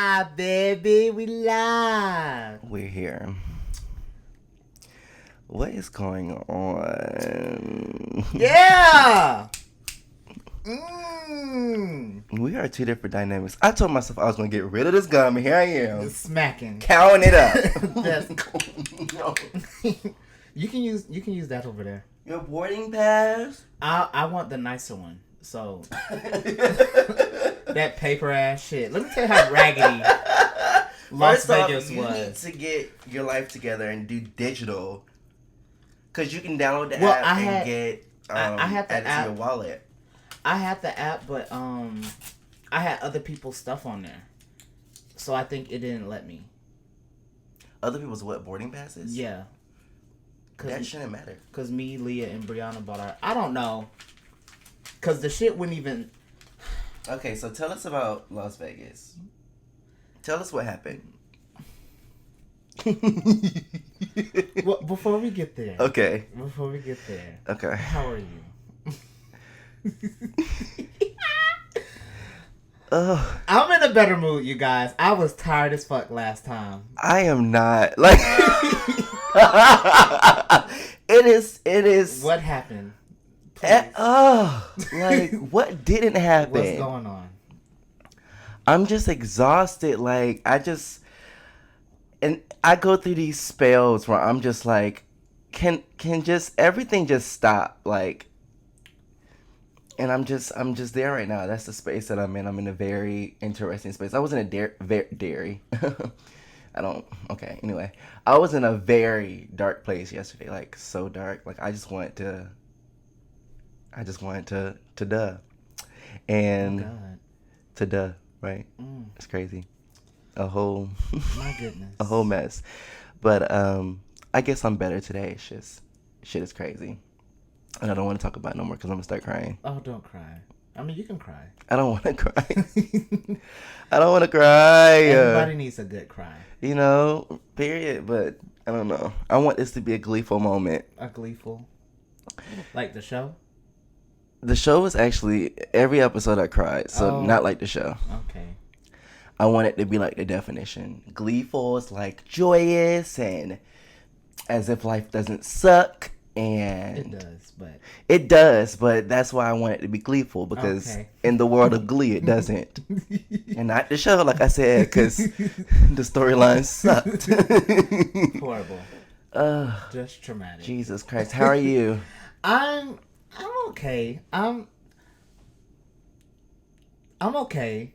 live, baby. We live. We're here. What is going on? Yeah. We are two different dynamics. I told myself I was going to get rid of this gum, and here I am. Smacking. Counting it up. No. You can use that over there. Your boarding pass? I want the nicer one. So that paper ass shit. Let me tell you how raggedy Las Vegas you was. need to get your life together and do digital, because you can download the app and get I had the add it app. to your wallet. I had the app, but I had other people's stuff on there, so I think it didn't let me. Other people's what, boarding passes? Yeah. That shouldn't matter. Cause me, Leah, and Brianna bought our. I don't know. Cause the shit wouldn't even. Okay, so tell us about Las Vegas. Tell us what happened. Well, before we get there. Okay. Before we get there. Okay. How are you? I'm in a better mood, you guys. I was tired as fuck last time. I am not. Like it is What happened? Like what didn't happen? What's going on? I'm just exhausted. Like I go through these spells where I'm just like, can just everything just stop? Like, and I'm just there right now. That's the space that I'm in. I'm in a very interesting space. I was in a dairy. Okay, anyway. I was in a very dark place yesterday. Like, so dark. Like, I just wanted to duh. And to duh, right? It's crazy. A whole my goodness. A whole mess. But I guess I'm better today. It's just shit is crazy. And I don't want to talk about it no more because I'm gonna start crying. Oh, don't cry. I mean, you can cry. I don't want to cry. I don't want to cry. Everybody needs a good cry. You know, period. But I don't know. I want this to be a gleeful moment. A gleeful? Like the show? The show was actually, every episode I cried. So not like the show. Okay. I want it to be like the definition. Gleeful is like joyous and as if life doesn't suck. And it does, but that's why I want it to be gleeful, because in the world of Glee it doesn't. And not the show, like I said, because the storyline sucked. Horrible. Just traumatic. Jesus Christ, how are you? I'm okay. I'm okay.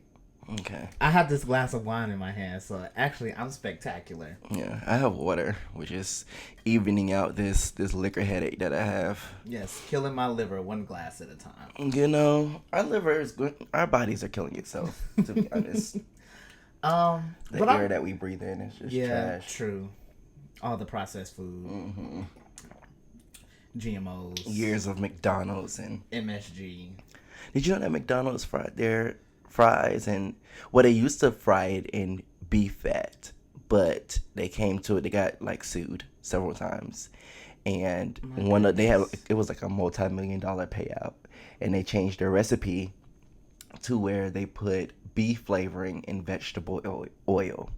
Okay. I have this glass of wine in my hand, so actually I'm spectacular. Yeah, I have water, which is evening out this liquor headache that I have. Yes, killing my liver one glass at a time. You know, our liver is good. Our bodies are killing itself, to be honest. The air that we breathe in is just trash. Yeah, true. All the processed food. Mm-hmm. GMOs. Years of McDonald's and MSG. Did you know that McDonald's fried their fries, and they used to fry it in beef fat, but they came to it, they got like sued several times, and it was like a multi-million-dollar payout, and they changed their recipe to where they put beef flavoring in vegetable oil,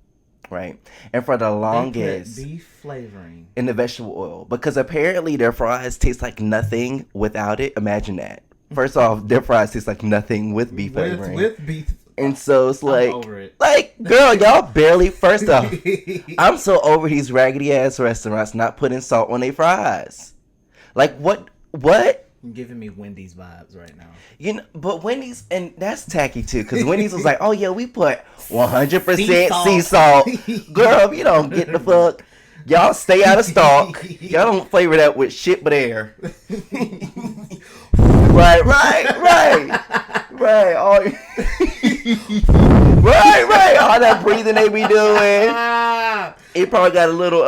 right? And for the longest, beef flavoring in the vegetable oil, because apparently their fries taste like nothing without it. Imagine that. First off, their fries taste like nothing with beef flavoring. With beef. And so it's like, I'm over it. Like, girl, y'all barely, first off, I'm so over these raggedy ass restaurants not putting salt on their fries. Like, what? You're giving me Wendy's vibes right now. You know, but Wendy's, and that's tacky too, because Wendy's was like, oh yeah, we put 100% sea salt. Girl, if you don't get the fuck, y'all stay out of stock. Y'all don't flavor that with shit but air. Right. All all that breathing they be doing. It probably got a little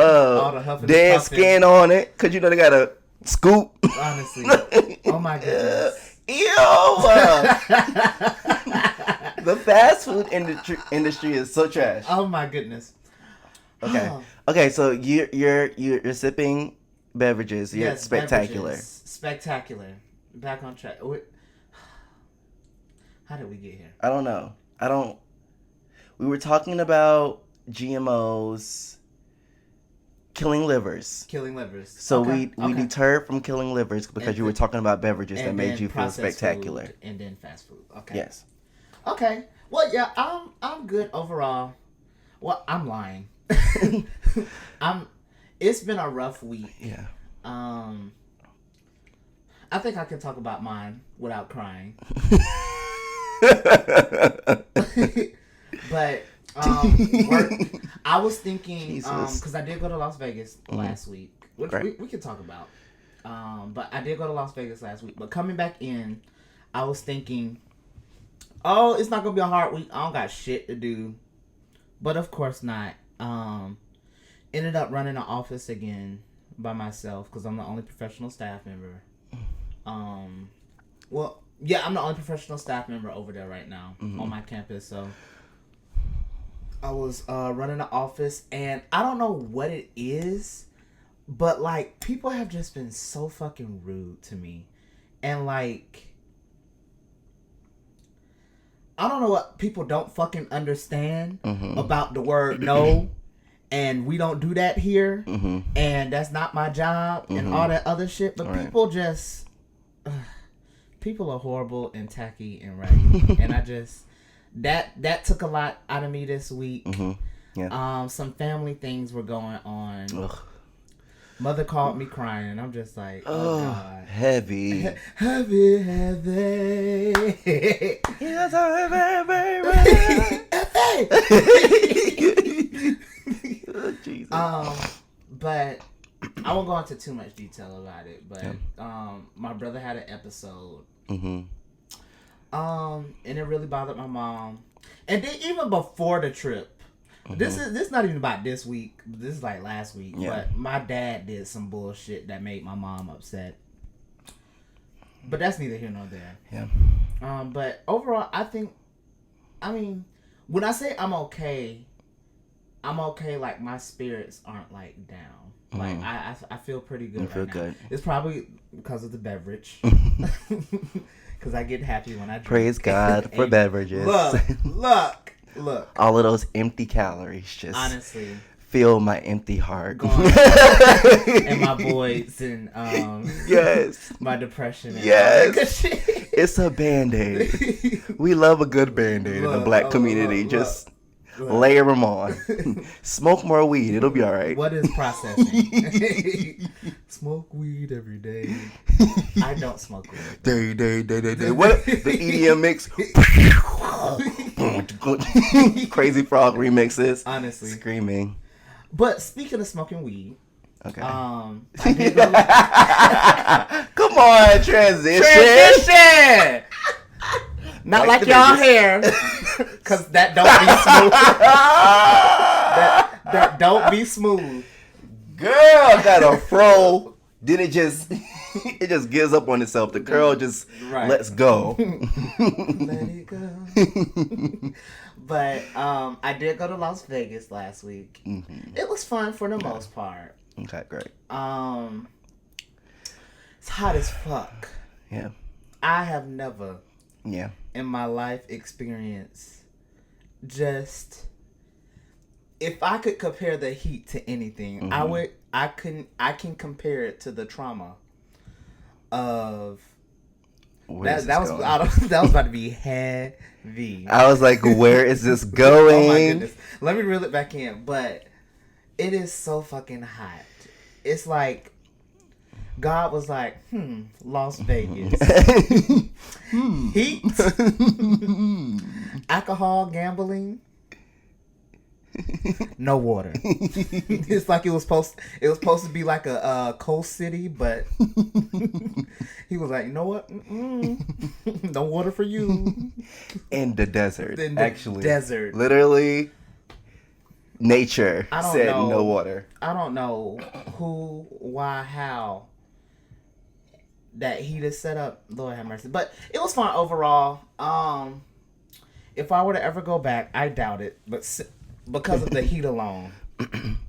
dead skin on it, because you know they got a scoop. Honestly. Oh my goodness. Ew. The fast food industry is so trash. Oh my goodness. Okay, so you're sipping beverages. You're spectacular. Beverages. Spectacular. Back on track. How did we get here? I don't know. We were talking about GMOs killing livers. Killing livers. So we deterred from killing livers because you were talking about beverages that made you feel spectacular. And then fast food. Okay. Yes. Okay. Well, yeah, I'm good overall. Well, I'm lying. It's been a rough week. Yeah. I think I can talk about mine without crying. But work, I was thinking because I did go to Las Vegas last week, which we could talk about. But I did go to Las Vegas last week. But coming back in, I was thinking, oh, it's not gonna be a hard week. I don't got shit to do. But of course not. Ended up running an office again by myself because I'm the only professional staff member. Well, yeah, I'm the only professional staff member over there right now on my campus. So I was running the office, and I don't know what it is, but like people have just been so fucking rude to me, and like I don't know what people don't fucking understand about the word no. And we don't do that here, and that's not my job, and all that other shit. But people just, people are horrible and tacky and raggedy, and I just that took a lot out of me this week. Yeah. Some family things were going on. Ugh. Mother called me crying, and I'm just like, oh God, heavy. Yes, Jesus. But I won't go into too much detail about it. But my brother had an episode, and it really bothered my mom. And then even before the trip, this is not even about this week. This is like last week. Yeah. But my dad did some bullshit that made my mom upset. But that's neither here nor there. Yeah. But overall, I mean, when I say I'm okay. Like my spirits aren't like down. Like I feel pretty good. Right now. Good. It's probably because of the beverage. Because I get happy when I drink. Praise God for beverages. Look. All of those empty calories just honestly fill my empty heart. And my voids and yes, my depression. And yes, it's a Band-Aid. We love a good Band-Aid in the black community. Just layer them on. Smoke more weed. It'll be all right. What is processing? Smoke weed every day. I don't smoke weed. Day. What? The EDM mix. Crazy Frog remixes. Honestly. Screaming. But speaking of smoking weed. Okay. I did go Come on, transition. Not like y'all hair, cause that don't be smooth. that don't be smooth. Girl got a fro. Then it just gives up on itself. The girl just lets go. Let it go. But I did go to Las Vegas last week. It was fun for the most part. Okay, great. It's hot as fuck. Yeah. I have never. Yeah. In my life experience, just if I could compare the heat to anything, I can compare it to the trauma of that was about to be heavy. I was like, where is this going? Oh my goodness. Let me reel it back in. But it is so fucking hot. It's like God was like, Las Vegas. Heat. Alcohol, gambling. No water. It's like it was supposed to be like a coast city, but he was like, you know what? No water for you. In the desert. Desert. Literally, nature said no water. I don't know who, why, how that he just set up. Lord have mercy. But it was fun overall. If I were to ever go back, I doubt it. But because of the heat alone.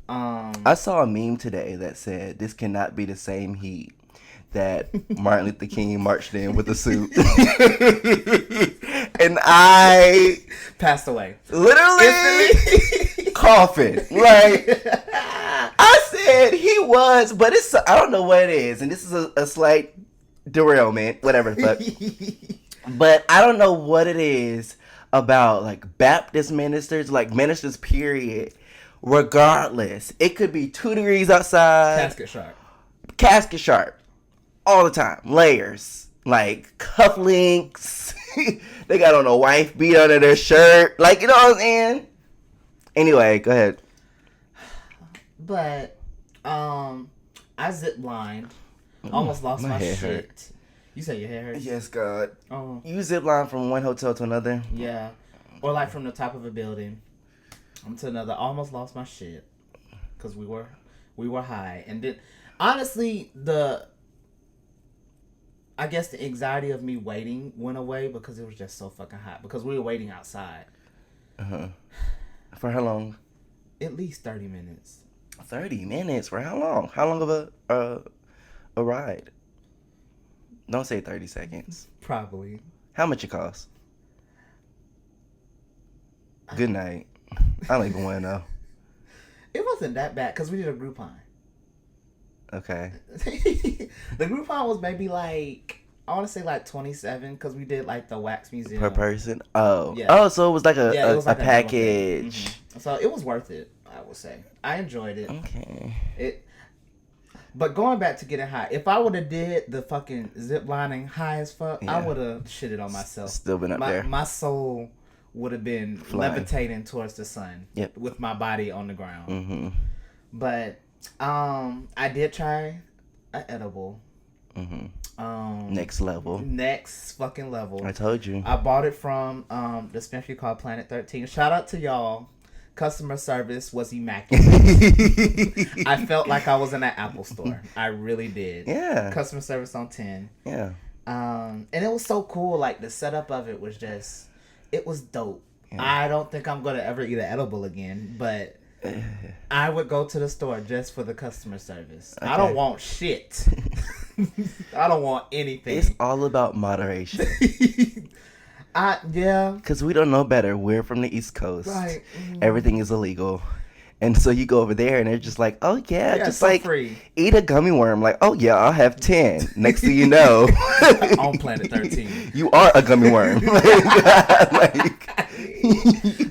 I saw a meme today that said this cannot be the same heat that Martin Luther King marched in with a suit. And I passed away. Literally coughing. Like, I said he was, but I don't know what it is. And this is a slight derailment, whatever the fuck. But I don't know what it is about, like, Baptist ministers, like, ministers, period. Regardless, it could be 2 degrees outside. Casket sharp. All the time. Layers. Like, cufflinks. They got on a wife beat under their shirt. Like, you know what I'm saying? Anyway, go ahead. But, I zip lined. Almost lost my shit. Hurt. You say your hair hurts? Yes, God. Oh. You zip line from one hotel to another? Yeah. Or like from the top of a building to another. Almost lost my shit. Because we were high. And then, honestly, I guess the anxiety of me waiting went away because it was just so fucking hot. Because we were waiting outside. Uh-huh. For how long? At least 30 minutes. 30 minutes? For how long? How long of a ride? Don't say 30 seconds. Probably. How much it cost? Good night. I don't even want to know. It wasn't that bad because we did a Groupon. Okay. The Groupon was maybe like, I want to say like 27 because we did like the wax museum. Per person? Oh. Yeah. Oh, so it was like it was like a package. Mm-hmm. So it was worth it, I would say. I enjoyed it. Okay. But going back to getting high, if I would have did the fucking zip lining high as fuck, I would have shitted on myself. Still been up there. My soul would have been levitating towards the sun. Yep. With my body on the ground. Mm-hmm. But I did try an edible. Mm-hmm. Next level. Next fucking level. I told you. I bought it from dispensary called Planet 13. Shout out to y'all. Customer service was immaculate. I felt like I was in an Apple store. I really did. Yeah. Customer service on 10. Yeah. And it was so cool. Like, the setup of it was just, it was dope. Yeah. I don't think I'm going to ever eat an edible again, but I would go to the store just for the customer service. Okay. I don't want shit. I don't want anything. It's all about moderation. Yeah. Because we don't know better. We're from the East Coast. Right. Everything is illegal. And so you go over there and they're just like, oh, yeah just so like free. Eat a gummy worm. Like, oh, yeah, I'll have 10. Next thing you know. On Planet 13. You are a gummy worm.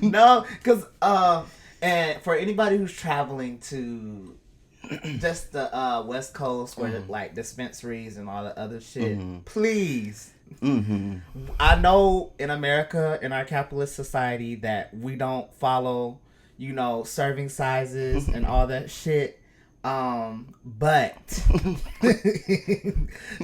No, because, and for anybody who's traveling to just the West Coast where, like, dispensaries and all the other shit, please. Mm-hmm. I know in America, in our capitalist society, that we don't follow, serving sizes and all that shit. But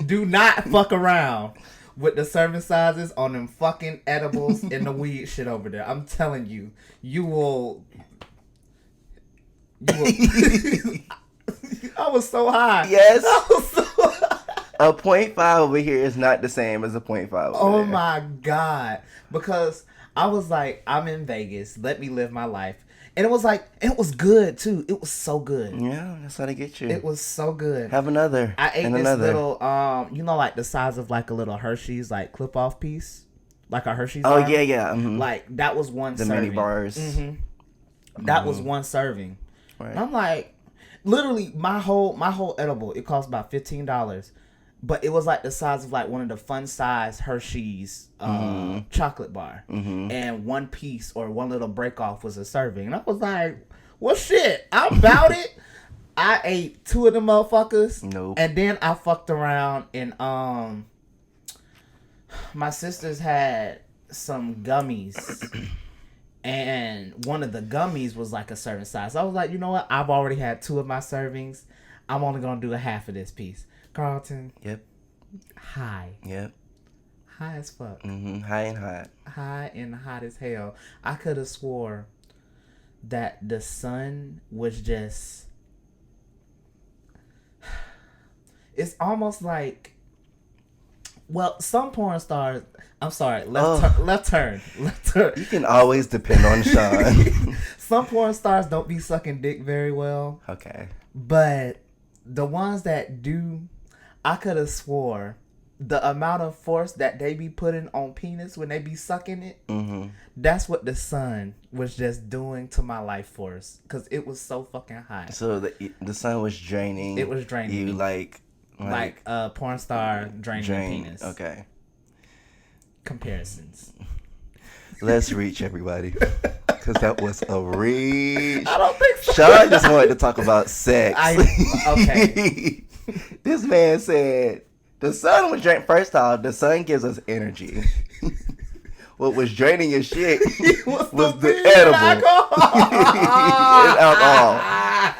do not fuck around with the serving sizes on them fucking edibles and the weed shit over there. I'm telling you, you will. I was so high. Yes. I was so high. A 0.5 over here is not the same as a 0.5 over Oh there. my God. Because I was like, I'm in Vegas. Let me live my life. And it was like, it was good too. It was so good. Yeah, that's how they get you. It was so good. Have another. I ate and this another. little, like the size of like a little Hershey's, like clip off piece. Like a Hershey's Oh, bar. yeah, yeah. Mm-hmm. Like that was one serving. The mini bars. Mm-hmm. That was one serving. Right. And I'm like, literally, my whole edible, it cost about $15. But it was like the size of like one of the fun size Hershey's chocolate bar. Mm-hmm. And one piece or one little break off was a serving. And I was like, well, shit, I'm about it. I ate 2 of them motherfuckers. Nope. And then I fucked around and my sisters had some gummies. And one of the gummies was like a serving size. So I was like, you know what? I've already had 2 of my servings. I'm only going to do a half of this piece. Carlton. Yep. High. Yep. High as fuck. Mm-hmm. High and hot. High and hot as hell. I could have swore that the sun was just... It's almost like... Well, some porn stars... I'm sorry. Left turn. You can always depend on Sean. Some porn stars don't be sucking dick very well. Okay. But the ones that do... I could have swore the amount of force that they be putting on penis when they be sucking it, that's what the sun was just doing to my life force, because it was so fucking hot. So the sun was draining. It was draining you me. like a porn star draining your penis. Okay. Comparisons. Let's reach, everybody. Because that was a reach. I don't think so. Sean just wanted to talk about sex. Okay. This man said the sun was draining. First off, the sun gives us energy. What was draining your shit was the edible. Alcohol.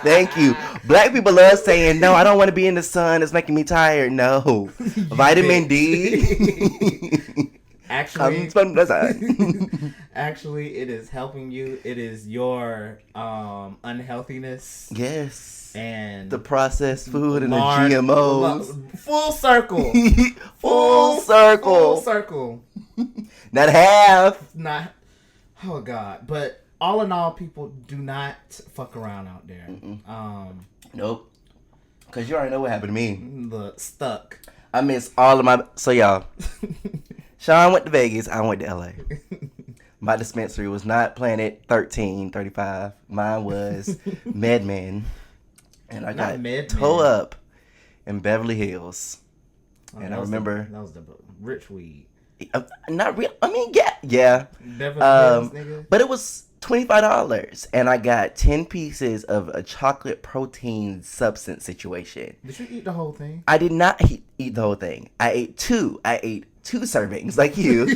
Thank you. Black people love saying, no, I don't want to be in the sun. It's making me tired. No. Vitamin D. Actually, it is helping you. It is your unhealthiness. Yes. And the processed food and the GMOs. Full circle. Full circle. Full circle. Not half. Not. Oh, God. But all in all, people do not fuck around out there. Nope. Because you already know what happened to me. Look, stuck. I miss all of my... So, y'all... Sean went to Vegas. I went to LA. My dispensary was not Planet 1335. Mine was MedMen. And I got toe up in Beverly Hills. And I remember... That was the rich weed. Not real. I mean, yeah. Beverly Hills, nigga. But it was $25. And I got 10 pieces of a chocolate protein substance situation. Did you eat the whole thing? I did not eat the whole thing. I ate two servings like you.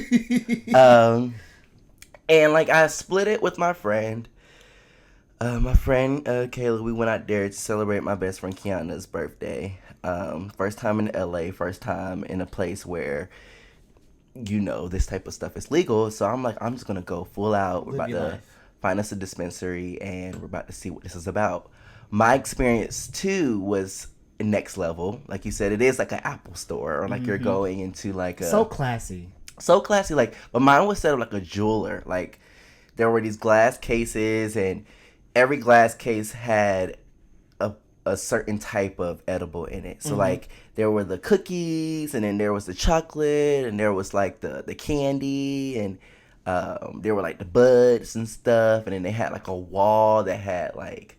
And like I split it with my friend. Kayla, we went out there to celebrate my best friend Kiana's birthday. First time in LA, first time in a place where, you know, this type of stuff is legal. So I'm like, I'm just going to go full out. We're about to find us a dispensary and we're about to see what this is about. My experience too was next level. Like you said, it is like an Apple store, or like you're going into like a... So classy. Like, but mine was set up like a jeweler. Like, there were these glass cases, and every glass case had a certain type of edible in it. So like, there were the cookies, and then there was the chocolate, and there was like the candy, and there were like the buds and stuff, and then they had like a wall that had like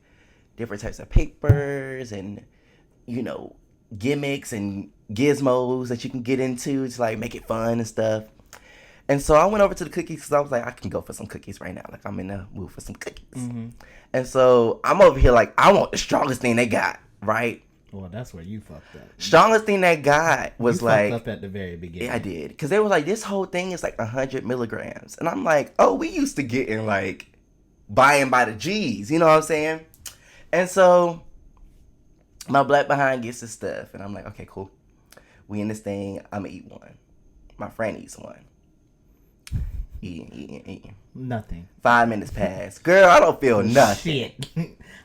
different types of papers and, you know, gimmicks and gizmos that you can get into to like make it fun and stuff. And so I went over to the cookies because I was like, I can go for some cookies right now. Like, I'm in the mood for some cookies. And so I'm over here like, I want the strongest thing they got, right? Well, that's where you fucked up. Strongest thing they got was you like... fucked up at the very beginning. Yeah, I did. Because they were like, this whole thing is like 100 milligrams. And I'm like, oh, we used to getting like buying by the G's. You know what I'm saying? And so my black behind gets the stuff. And I'm like, okay, cool. We in this thing. I'm going to eat one. My friend eats one. Eating. Nothing. 5 minutes pass. Girl, I don't feel nothing. Shit.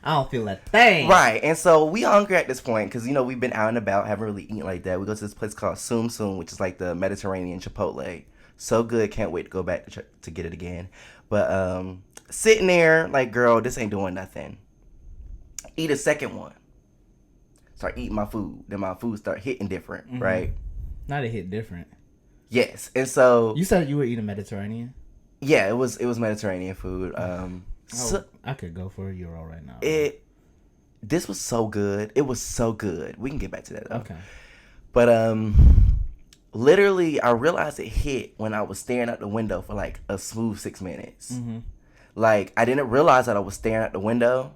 I don't feel a thing. Right. And so we hungry at this point because, you know, we've been out and about, haven't really eaten like that. We go to this place called Tsum Tsum, which is like the Mediterranean Chipotle. So good. Can't wait to go back to get it again. But sitting there like, girl, this ain't doing nothing. Eat a second one. Start eating my food. Then my food start hitting different, right? Not a hit different. Yes. And so... You said you were eating Mediterranean? Yeah, it was Mediterranean food. So, I could go for €1 right now. This was so good. It was so good. We can get back to that though. Okay. But literally, I realized it hit when I was staring out the window for like a smooth 6 minutes. Like, I didn't realize that I was staring out the window.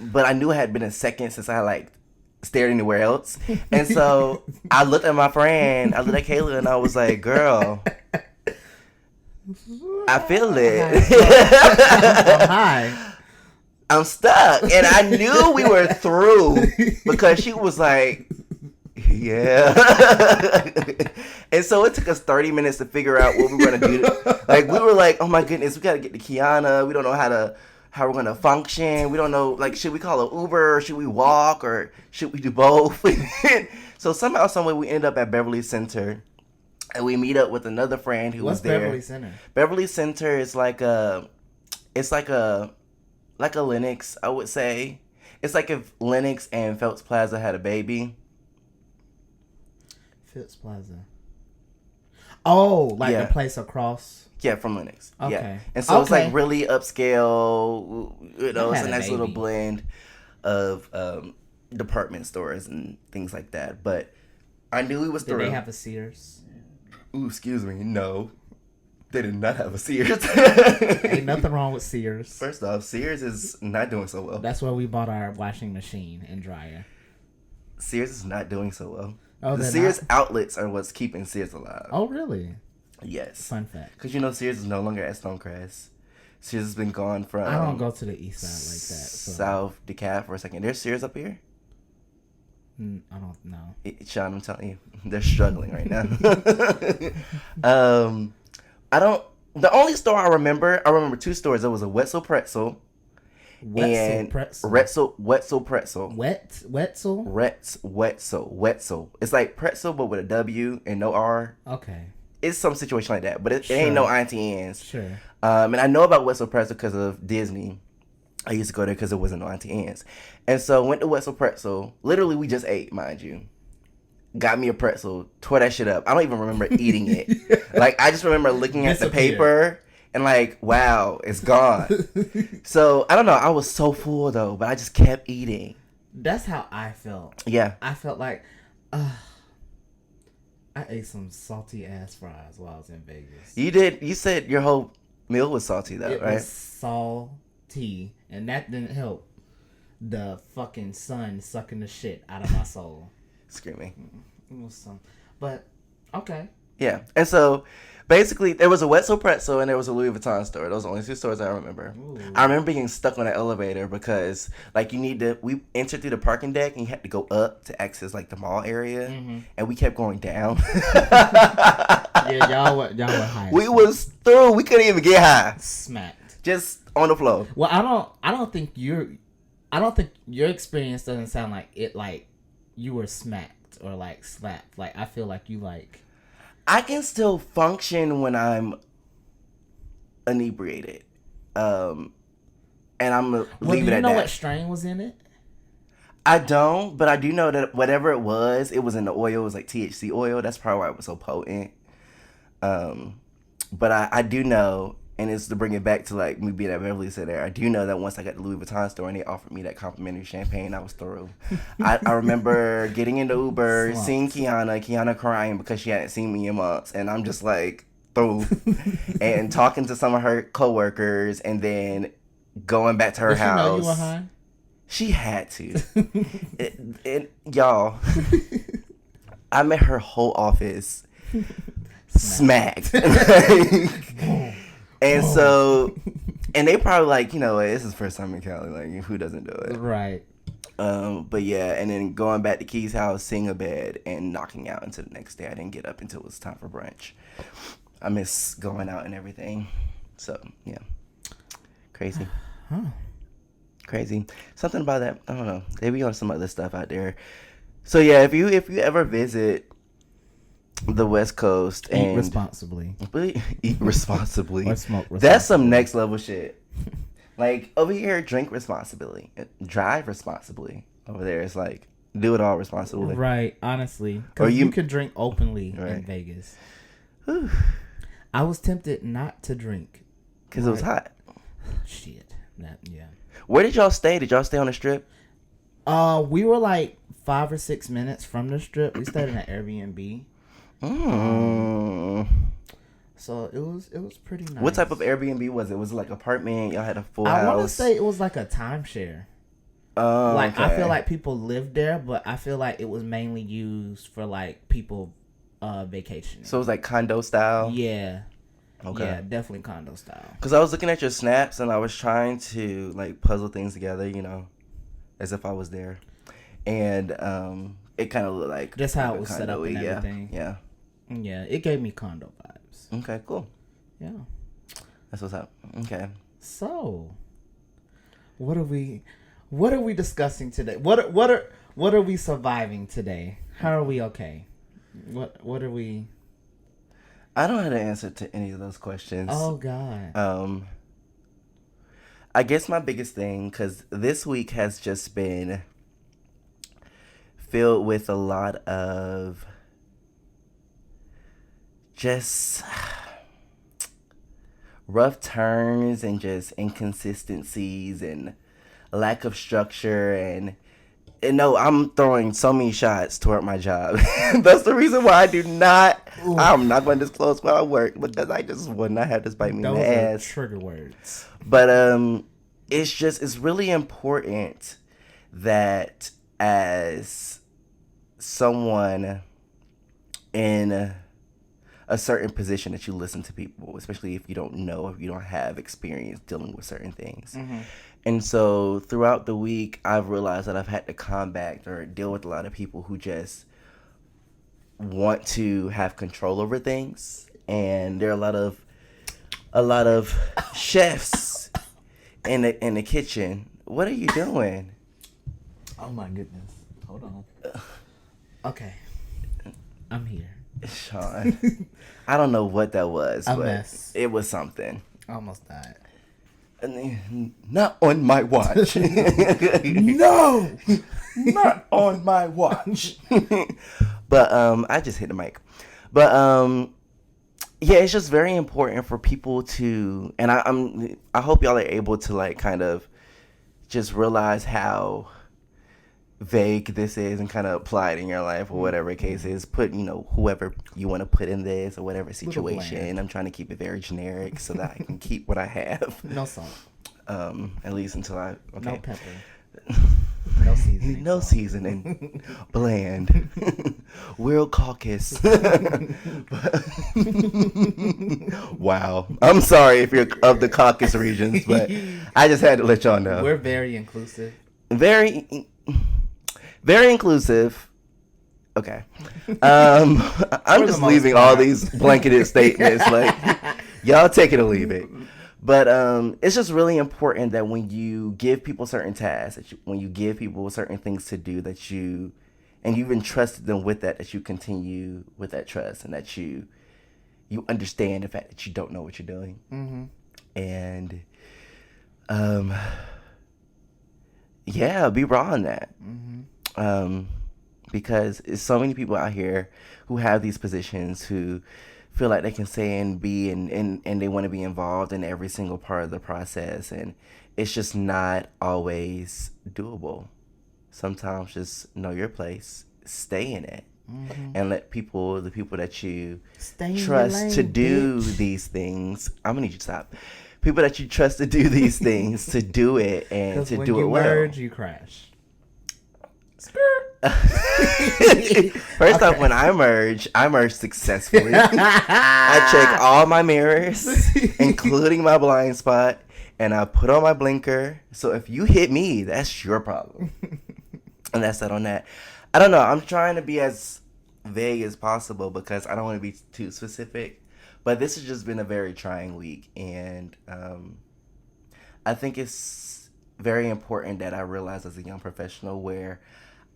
But I knew it had been a second since I like stared anywhere else. And so I looked at my friend, I looked at Kayla, and I was like, girl, I feel it. Hi. I'm stuck. And I knew we were through because she was like, yeah. And so it took us 30 minutes to figure out what we were going to do. Like, we were like, oh my goodness, we got to get to Kiana. We don't know how we're going to function. We don't know, like, should we call an Uber or should we walk or should we do both? So somehow, someway, we end up at Beverly Center and we meet up with another friend who was there. What's Beverly Center? Beverly Center is like a Linux, I would say. It's like if Lennox and Phelps Plaza had a baby. Phelps Plaza. Oh, like Yeah. the place across. Yeah, from Lennox. Okay. Yeah. And so it's like really upscale. You know, it's a nice little blend of department stores and things like that. But I knew it was through. Did they have a Sears? Ooh, excuse me. No. They did not have a Sears. Ain't nothing wrong with Sears. First off, Sears is not doing so well. That's where we bought our washing machine and dryer. Sears is not doing so well. Oh, the Sears outlets are what's keeping Sears alive. Oh, really? Yes. Fun fact. Because you know Sears is no longer at Stonecrest. Sears has been gone from... I don't go to the east side like that. So. South DeKalb for a second. There's Sears up here? I don't know. Sean, I'm telling you. They're struggling right now. The only store I remember two stores. There was a Wetzel Pretzel. Wetzel Pretzel. Wetzel Pretzel. Wetzel? It's like pretzel, but with a W and no R. Okay. It's some situation like that, but it ain't no Auntie Anne's. Sure. And I know about Wetzel Pretzel because of Disney. I used to go there because it wasn't no Auntie Anne's. And so went to Wetzel Pretzel. Literally, we just ate, mind you. Got me a pretzel, tore that shit up. I don't even remember eating it. Yeah. Like, I just remember looking at the paper and like, wow, it's gone. So, I don't know. I was so full, though, but I just kept eating. That's how I felt. Yeah. I felt like, I ate some salty ass fries while I was in Vegas. You did. You said your whole meal was salty, though, right? It was salty, and that didn't help the fucking sun sucking the shit out of my soul. Screaming. It was some, but okay. Yeah, and so basically there was a Wetzel Pretzel and there was a Louis Vuitton store. Those are the only two stores I remember. Ooh. I remember being stuck on an elevator because like we entered through the parking deck and you had to go up to access like the mall area, and we kept going down. Yeah, y'all were high. We was through. We couldn't even get high. Smacked. Just on the floor. Well, I don't think your experience doesn't sound like it like you were smacked or like slapped. Like I feel like you like. I can still function when I'm inebriated, and I'm leave it at that. Do you know what strain was in it? I don't, but I do know that whatever it was in the oil. It was like THC oil. That's probably why it was so potent. But I do know, and it's to bring it back to like me being at Beverly Center. I do know that once I got the Louis Vuitton store and they offered me that complimentary champagne, I was through. I remember getting in the Uber, seeing Kiana crying because she hadn't seen me in months, and I'm just like through, and talking to some of her coworkers, and then going back to her house. Did she know you were high? She had to. Y'all, I met her whole office smacked. And so, and they probably like, you know, this is first time in Cali, like, who doesn't do it? Right. But yeah, and then going back to Key's house, seeing a bed, and knocking out until the next day. I didn't get up until it was time for brunch. I miss going out and everything. So, yeah. Crazy. Huh. Crazy. Something about that, I don't know. They be on some other stuff out there. So, yeah, if you ever visit the West Coast and eat responsibly. Eat responsibly. Or smoke responsibly. That's some next level shit. Like over here, drink responsibly, drive responsibly. Over there, it's like do it all responsibly. Right, honestly, because you can drink openly in Vegas. Whew. I was tempted not to drink because it was hot. Shit, yeah. Where did y'all stay? Did y'all stay on the Strip? We were like 5 or 6 minutes from the Strip. We stayed in an Airbnb. So it was pretty nice. What type of Airbnb was it? Was it like apartment? Y'all had a full house? I want to say it was like a timeshare. Like okay. I feel like people lived there, but I feel like it was mainly used for like people vacationing. So it was like condo style? Yeah. Okay. Yeah, definitely condo style. Because I was looking at your snaps and I was trying to like puzzle things together, you know, as if I was there. And it kind of looked like just how it was set up and everything. Yeah. Yeah, it gave me condo vibes. Okay, cool. Yeah. That's what's up. Okay. So, what are we discussing today? What are we surviving today? How are we okay? What are we? I don't have the answer to any of those questions. Oh God. I guess my biggest thing, because this week has just been filled with a lot of just rough turns and just inconsistencies and lack of structure and no, I'm throwing so many shots toward my job. That's the reason why I'm not going to disclose where I work, because I just would not have this bite me in the ass. Trigger words. But it's really important that as someone in a certain position that you listen to people, especially if you don't know, if you don't have experience dealing with certain things. Mm-hmm. And so throughout the week, I've realized that I've had to combat or deal with a lot of people who just want to have control over things. And there are a lot of chefs in the kitchen. What are you doing? Oh my goodness. Hold on. Okay. I'm here. Sean, I don't know what that was, but mess. It was something. I almost died. Not on my watch. No, not on my watch. But I just hit the mic. But yeah, it's just very important for people to, and I hope y'all are able to like kind of just realize how vague this is and kind of apply it in your life or whatever the case is. Put, whoever you want to put in this or whatever situation. I'm trying to keep it very generic so that I can keep what I have. No salt. At least until I... Okay. No pepper. No seasoning. No seasoning. Bland. Will caucus. Wow. I'm sorry if you're of the caucus regions, but I just had to let y'all know. We're very inclusive. Very inclusive. Okay. I'm just leaving all these blanketed statements. Like, y'all take it or leave it. But it's just really important that when you give people certain tasks, when you give people certain things to do, and you've entrusted them with that you continue with that trust, and that you understand the fact that you don't know what you're doing. Mm-hmm. And yeah, be raw on that. Mm-hmm. Because there's so many people out here who have these positions who feel like they can say and be and they want to be involved in every single part of the process, and it's just not always doable. Sometimes just know your place, stay in it, mm-hmm. and let the people that you trust to do these things, I'm gonna need you to stop. People that you trust to do these things, to do it and to do it well. When you merge, you crash. First off, when I merge successfully. I check all my mirrors, including my blind spot, and I put on my blinker. So if you hit me, that's your problem. And that's that on that. I don't know. I'm trying to be as vague as possible because I don't want to be too specific. But this has just been a very trying week, and I think it's very important that I realize as a young professional where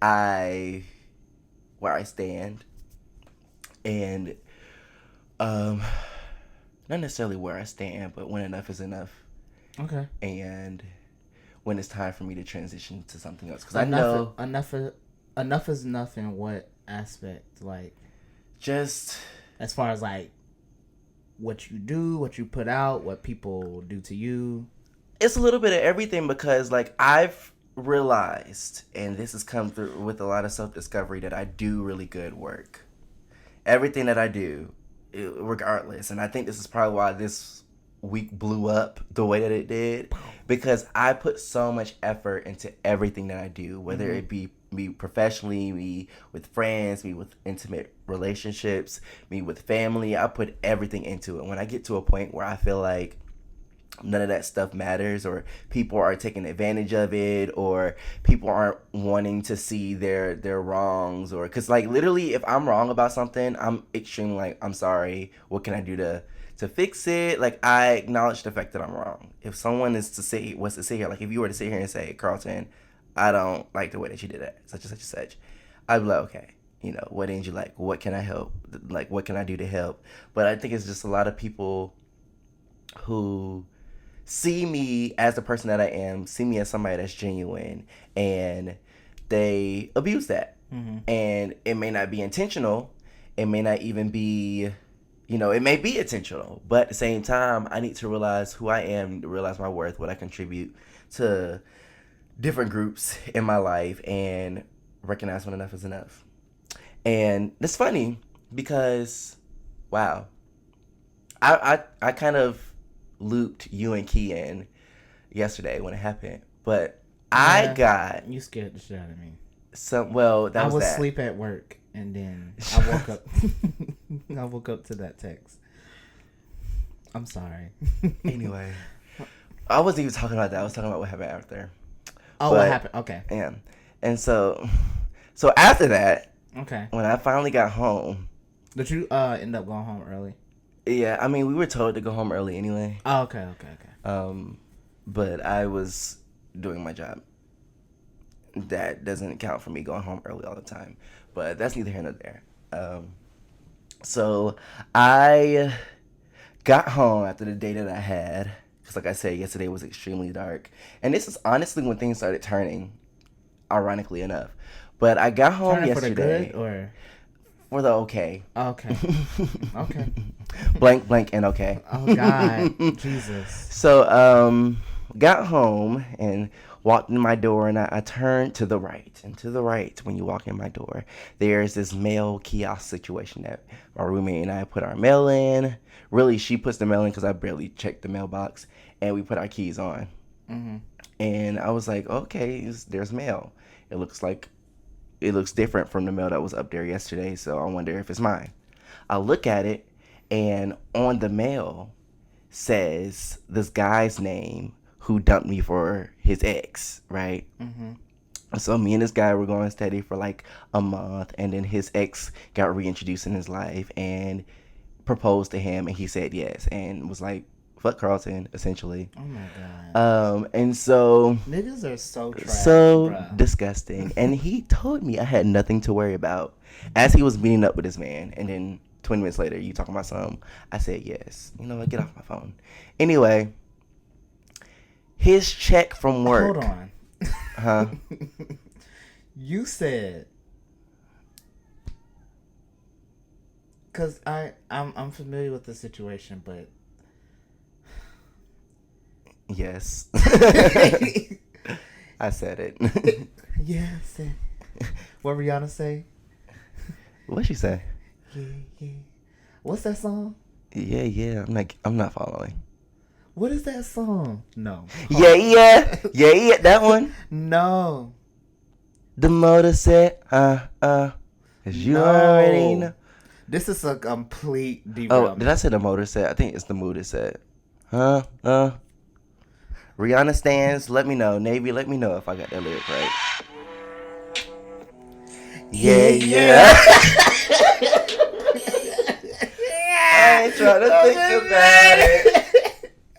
I stand, and not necessarily where I stand, but when enough is enough. Okay. And when it's time for me to transition to something else, because I know enough is enough in what aspect, like just as far as like what you do, what you put out, what people do to you. It's a little bit of everything, because like I've realized, and this has come through with a lot of self-discovery, that I do really good work. Everything that I do, regardless. And I think this is probably why this week blew up the way that it did, because I put so much effort into everything that I do, whether mm-hmm. it be me professionally, me with friends, me with intimate relationships, me with family. I put everything into it. When I get to a point where I feel like none of that stuff matters, or people are taking advantage of it, or people aren't wanting to see their wrongs, or because like literally if I'm wrong about something, I'm extremely like, I'm sorry, what can I do to fix it? Like, I acknowledge the fact that I'm wrong. If someone was to sit here, like if you were to sit here and say, Carlton, I don't like the way that you did that, such and such and such, I'd be like, okay, what didn't you like? What can I help? Like, what can I do to help? But I think it's just a lot of people who see me as the person that I am, see me as somebody that's genuine, and they abuse that. Mm-hmm. And it may not be intentional. It may not even be, it may be intentional. But at the same time, I need to realize who I am, to realize my worth, what I contribute to different groups in my life, and recognize when enough is enough. And it's funny because, wow, I kind of looped you and Key in yesterday when it happened, but you scared the shit out of me. I was asleep at work, and then I woke up. I woke up to that text. I'm sorry. Anyway, I wasn't even talking about that. I was talking about what happened after. What happened? Okay. Yeah, and so after that, okay, when I finally got home, did you end up going home early? Yeah, I mean, we were told to go home early anyway. Oh, okay. But I was doing my job. That doesn't count for me going home early all the time. But that's neither here nor there. So I got home after the day that I had. Because like I said, yesterday was extremely dark. And this is honestly when things started turning, ironically enough. But I got home yesterday. For the good or? For the okay. Okay. Okay. blank and okay. Oh God, Jesus. So got home and walked in my door, and I turned to the right. And to the right, when you walk in my door, there's this mail kiosk situation that my roommate and I put our mail in. Really, she puts the mail in because I barely checked the mailbox, and we put our keys on. Mm-hmm. And I was like, okay, there's mail. It looks different from the mail that was up there yesterday, so I wonder if it's mine. I look at it, and on the mail says this guy's name who dumped me for his ex, right? Mm-hmm. So me and this guy were going steady for like a month, and then his ex got reintroduced in his life and proposed to him, and he said yes, and was like, fuck Carlton, essentially. Oh my God. And so niggas are so trash, so disgusting. And he told me I had nothing to worry about as he was meeting up with this man. And then 20 minutes later, you talking about something? I said yes. You know what? Get off my phone. Anyway, his check from work. Hold on. Huh? You said, because I'm familiar with the situation, but. Yes. I said it. Yes. What Rihanna say? What'd she say? Yeah. What's that song? Yeah. I'm not following. What is that song? No. Yeah. That one? No. The motor said, cause you already know. This is a complete derailment. Oh, did I say the motor said? I think it's the mood it said. Rihanna stands, let me know. Navy, let me know if I got that lyric right. Yeah. I ain't trying to think about it.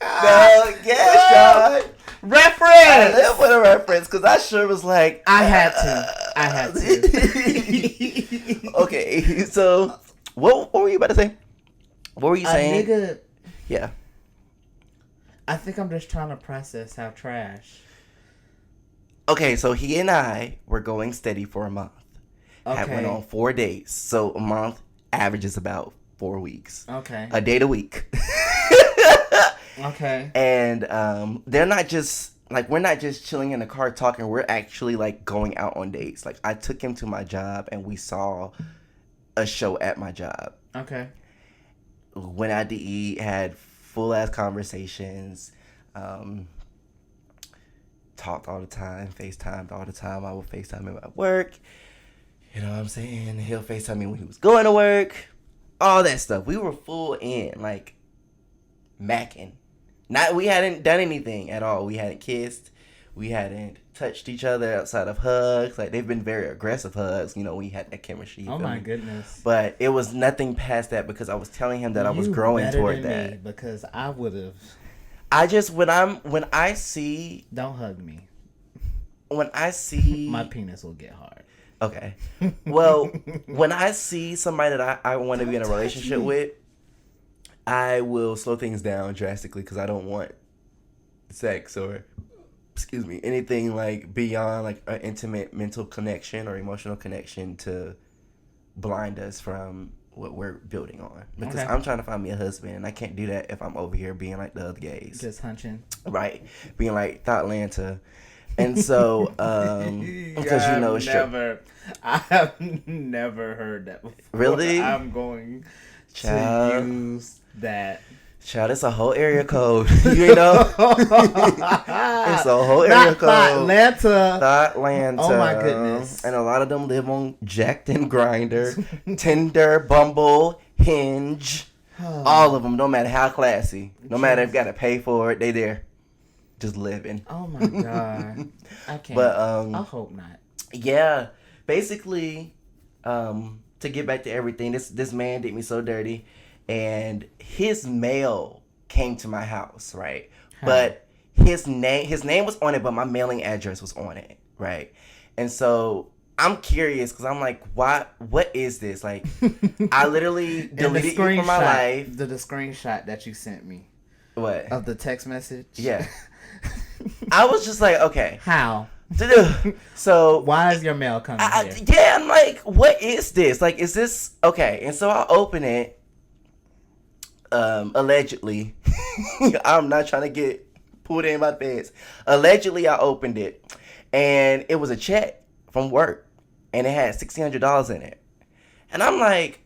No, yeah, Sean. Reference! I live with a reference because I sure was like... I had to. Okay, so what were you about to say? What were you saying? Nigga... Yeah. I think I'm just trying to process how trash. Okay, so he and I were going steady for a month. Okay. I went on 4 dates. So a month averages about 4 weeks. Okay. A date a week. Okay. And we're not just chilling in the car talking. We're actually like going out on dates. Like I took him to my job and we saw a show at my job. Okay. Went out to eat, had full ass conversations, talked all the time, FaceTimed all the time. I would FaceTime him at work. You know what I'm saying? He'll FaceTime me when he was going to work. All that stuff. We were full in, like macking. We hadn't done anything at all. We hadn't kissed. We hadn't touched each other outside of hugs. Like they've been very aggressive hugs. You know, we had that chemistry. Oh my goodness! But it was nothing past that because I was telling him that I was growing toward that. Me because I would have. I just when I see. Don't hug me. When I see my penis will get hard. Okay. Well, when I see somebody that I want to be in a relationship with, I will slow things down drastically because I don't want sex or, excuse me, anything like beyond like an intimate mental connection or emotional connection to blind us from what we're building on. Because I'm trying to find me a husband, and I can't do that if I'm over here being like the other gays. Just hunching. Right. Being like Thought Atlanta. And so, because you know it's true. I have never heard that before. Really? I'm going to use that. Child, it's a whole area code. You know? It's a whole area code. Atlanta. Oh my goodness. And a lot of them live on Jacked and Grindr, Tinder, Bumble, Hinge. All of them, no matter how classy. No matter if you got to pay for it, they there. Just living. Oh my God. I can't. But, I hope not. Yeah. Basically, to get back to everything, this man did me so dirty. And his mail came to my house, right? Huh. But his name was on it, but my mailing address was on it, right? And so I'm curious because I'm like, what is this? Like, I literally deleted you from my life. The screenshot that you sent me. What? Of the text message? Yeah. I was just like, okay. How? So why is your mail coming here? Yeah, I'm like, what is this? Like, is this okay? And so I open it. Allegedly, I'm not trying to get pulled in my pants. Allegedly, I opened it, and it was a check from work, and it had $1,600 in it. And I'm like,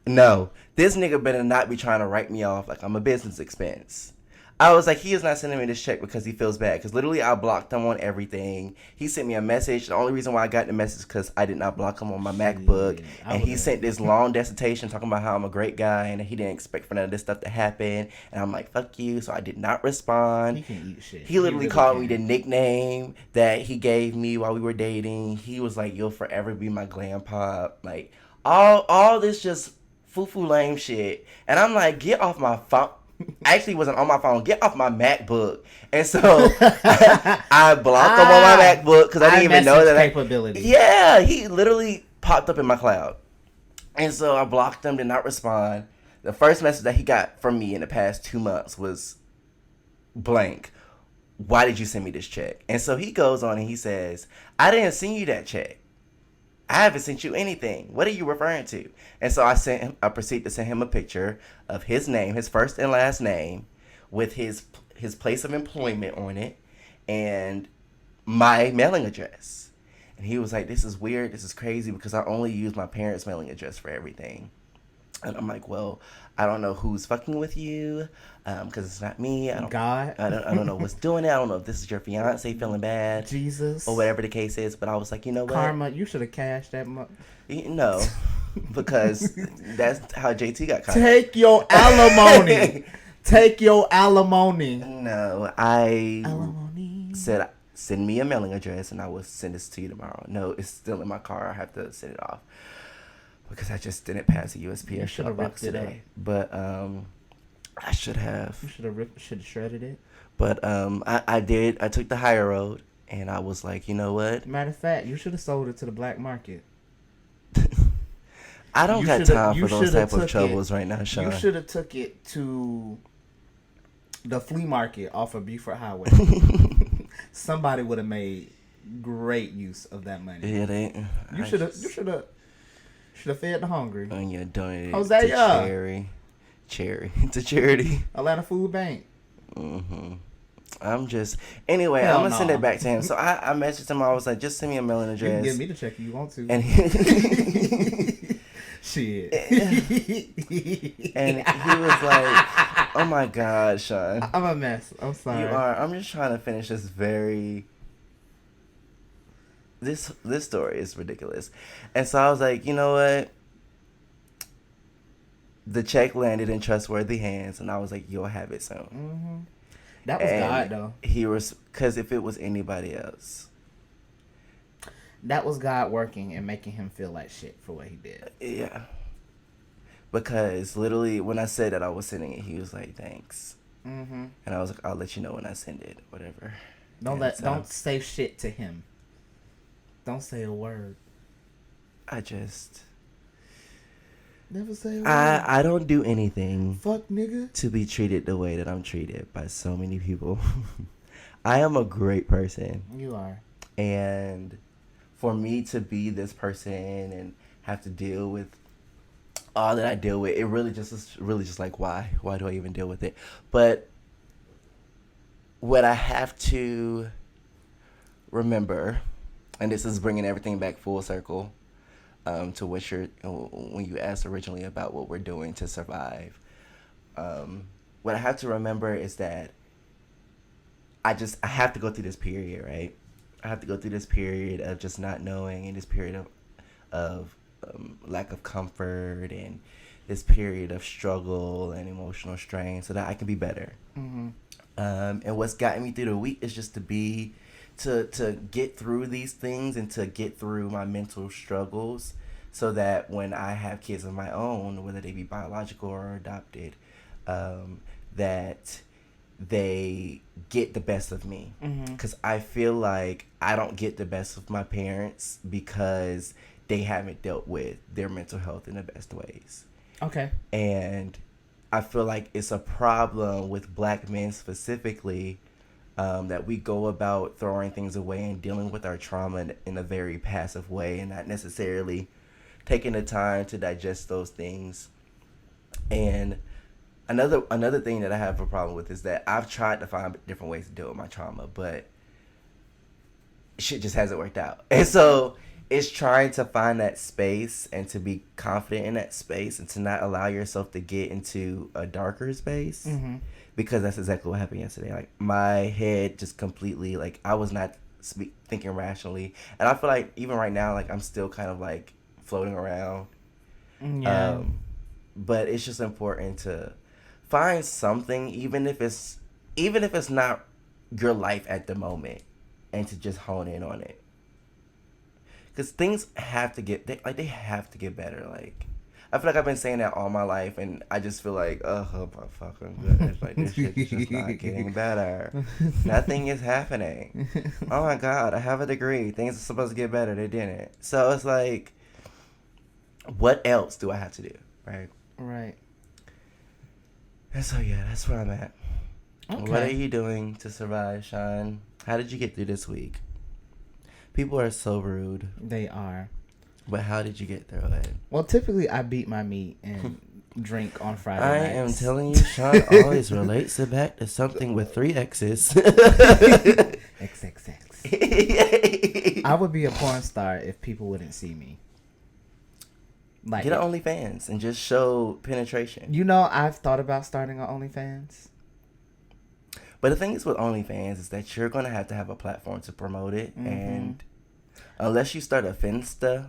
no, this nigga better not be trying to write me off like I'm a business expense. I was like, he is not sending me this check because he feels bad. Because literally, I blocked him on everything. He sent me a message. The only reason why I got the message is because I did not block him on my MacBook. And he sent this long dissertation talking about how I'm a great guy and he didn't expect for none of this stuff to happen. And I'm like, fuck you. So I did not respond. He can eat shit. He literally called me the nickname that he gave me while we were dating. He was like, you'll forever be my glam pop. Like, all this just foo-foo lame shit. And I'm like, get off my phone. Actually wasn't on my phone. Get off my MacBook. And so I blocked him on my MacBook because I didn't even know that capability. Yeah, he literally popped up in my cloud. And so I blocked him, did not respond. The first message that he got from me in the past 2 months was blank. Why did you send me this check? And so he goes on and he says, I didn't send you that check. I haven't sent you anything. What are you referring to? And so I proceeded to send him a picture of his name, his first and last name, with his place of employment on it, and my mailing address. And he was like, this is weird. This is crazy because I only use my parents' mailing address for everything. And I'm like, well, I don't know who's fucking with you, because it's not me. I don't know what's doing it. I don't know if this is your fiance feeling bad, Jesus, or whatever the case is. But I was like, you know what, Karma, you should have cashed that money. No, because that's how JT got caught. Take your alimony. Take your alimony. No, I said send me a mailing address and I will send this to you tomorrow. No, it's still in my car. I have to send it off. Because I just didn't pass the USPS box today. But I should have. You should have shredded it. But I did. I took the higher road, and I was like, you know what? Matter of fact, you should have sold it to the black market. I don't got time for those type of troubles right now, Sean. You should have took it to the flea market off of Beaufort Highway. Somebody would have made great use of that money. Yeah, they. You should have fed the hungry. And you donated Hosea. to charity. Atlanta Food Bank. Mm-hmm. I'm just... Anyway, I'm going to send it back to him. So I messaged him. I was like, just send me a mailing address. You can give me the check if you want to. And shit. And he was like, oh my God, Sean. I'm a mess. I'm sorry. You are. I'm just trying to finish this very... This story is ridiculous. And so I was like, you know what? The check landed in trustworthy hands, and I was like, you'll have it soon. Mm-hmm. That was God, though. He was, because if it was anybody else. That was God working and making him feel like shit for what he did. Yeah. Because literally, when I said that I was sending it, he was like, thanks. Mm-hmm. And I was like, I'll let you know when I send it, whatever. Don't say shit to him. Don't say a word. Never say a word. I don't do anything. Fuck, nigga. To be treated the way that I'm treated by so many people. I am a great person. You are. And for me to be this person and have to deal with all that I deal with, it really just is really just like, why do I even deal with it? But what I have to remember, and this is bringing everything back full circle, to what when you asked originally about what we're doing to survive, what I have to remember is that I have to go through this period, right? I have to go through this period of just not knowing, and this period of lack of comfort, and this period of struggle and emotional strain, so that I can be better. Mm-hmm. And what's gotten me through the week is just to get through these things and to get through my mental struggles, so that when I have kids of my own, whether they be biological or adopted, that they get the best of me. Because I feel like I don't get the best of my parents because they haven't dealt with their mental health in the best ways. Okay. And I feel like it's a problem with Black men specifically, that we go about throwing things away and dealing with our trauma in a very passive way, and not necessarily taking the time to digest those things. And another thing that I have a problem with is that I've tried to find different ways to deal with my trauma, but shit just hasn't worked out. And so it's trying to find that space and to be confident in that space, and to not allow yourself to get into a darker space. Mm-hmm. Because that's exactly what happened yesterday. Like, my head just completely, like, I was not thinking rationally. And I feel like even right now, like, I'm still kind of like floating around. Yeah. But it's just important to find something, even if it's not your life at the moment, and to just hone in on it. Because things have to get, they have to get better. Like, I feel like I've been saying that all my life, and I just feel like, oh my fucking goodness, like, this shit is just not getting better. Nothing is happening. Oh my God, I have a degree. Things are supposed to get better. They didn't. So it's like, what else do I have to do? Right? Right. And so, yeah, that's where I'm at. Okay. What are you doing to survive, Sean? How did you get through this week? People are so rude. They are. But how did you get through it? Well, typically I beat my meat and drink on Friday nights. I am telling you, Sean always relates it back to something with 3 X's. XXX. I would be a porn star if people wouldn't see me. Like, get on OnlyFans and just show penetration. You know, I've thought about starting on OnlyFans. But the thing is with OnlyFans is that you're going to have a platform to promote it. Mm-hmm. And unless you start a Finsta,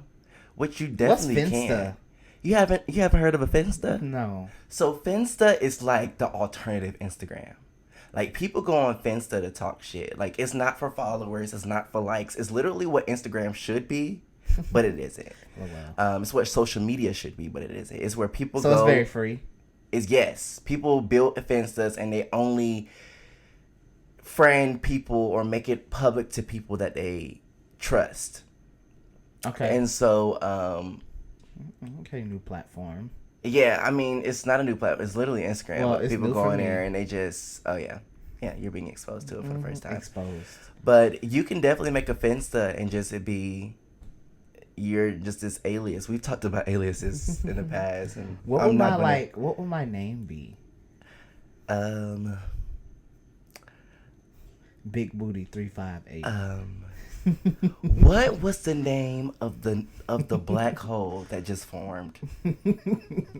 which you definitely can. You haven't heard of a Finsta? No. So Finsta is like the alternative Instagram. Like, people go on Finsta to talk shit. Like, it's not for followers. It's not for likes. It's literally what Instagram should be, but it isn't. Oh, wow. It's what social media should be, but it isn't. It's where people go. So it's very free? Yes. People build Finstas, and they only friend people or make it public to people that they trust. Okay. And so, okay, new platform. Yeah, I mean, it's not a new platform. It's literally Instagram. Well, but people go in there and they just, oh yeah, you're being exposed to it for the first time. Exposed. But you can definitely make a Finsta and just you're just this alias. We've talked about aliases in the past, and what would my name be? Big Booty 358. What was the name of the black hole that just formed?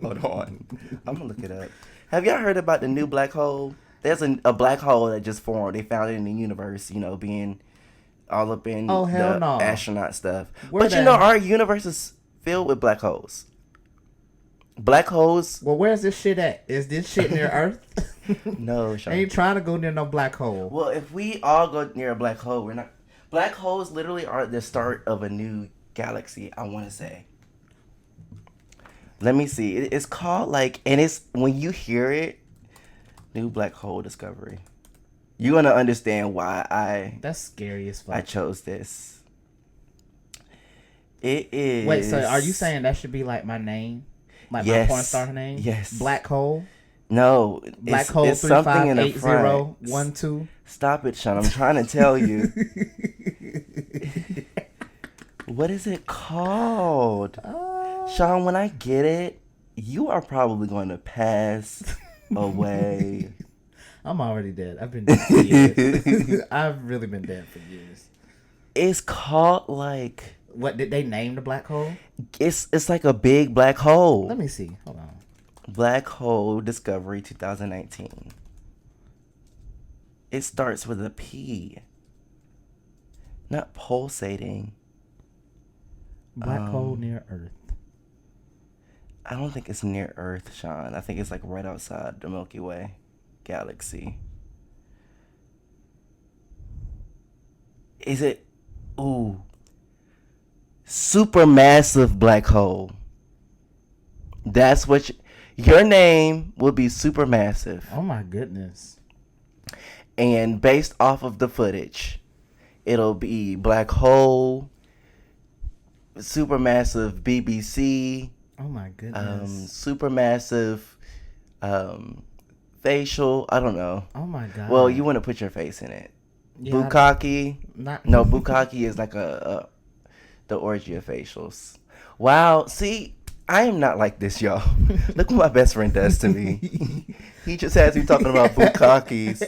Hold on, I'm gonna look it up. Have y'all heard about the new black hole? There's a black hole that just formed. They found it in the universe, being all up in astronaut stuff. But our universe is filled with black holes. Black holes. Well, where's this shit at? Is this shit near Earth? No, Sean. I ain't trying to go near no black hole. Well, if we all go near a black hole, we're not. Black holes literally are the start of a new galaxy, I want to say. Let me see. It's called and it's, when you hear it, new black hole discovery. You're going to understand why that's scary as fuck. I chose this. It is. Wait, so are you saying that should be like my name? Like my porn star name? Yes. Black Hole? No. Black Hole it's something in the front. 358012. Stop it, Sean. I'm trying to tell you. What is it called? Sean, when I get it, you are probably going to pass away. I'm already dead. I've been dead for years. I've really been dead for years. It's called like... What, did they name the black hole? It's like a big black hole. Let me see. Hold on. Black Hole Discovery 2019. It starts with a P. Not pulsating. Black hole near Earth. I don't think it's near Earth, Sean. I think it's like right outside the Milky Way galaxy. Is it? Ooh. Supermassive black hole. That's what your name will be. Supermassive. Oh my goodness. And based off of the footage, it'll be black hole, supermassive BBC. Oh my goodness. Supermassive facial. I don't know. Oh my god. Well, you want to put your face in it. Yeah, Bukkake. No, Bukkake is like the orgy of facials. Wow. See, I am not like this, y'all. Look what my best friend does to me. He just has me talking about bukkakes.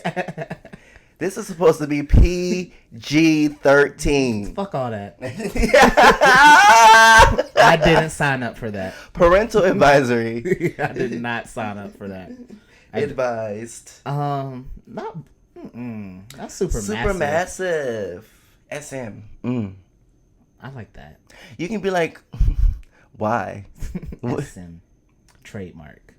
This is supposed to be PG-13. Fuck all that. I didn't sign up for that. Parental advisory. I did not sign up for that. Advised. Not. That's Supermassive. SM. I like that. You can be like, why? SM. Trademark.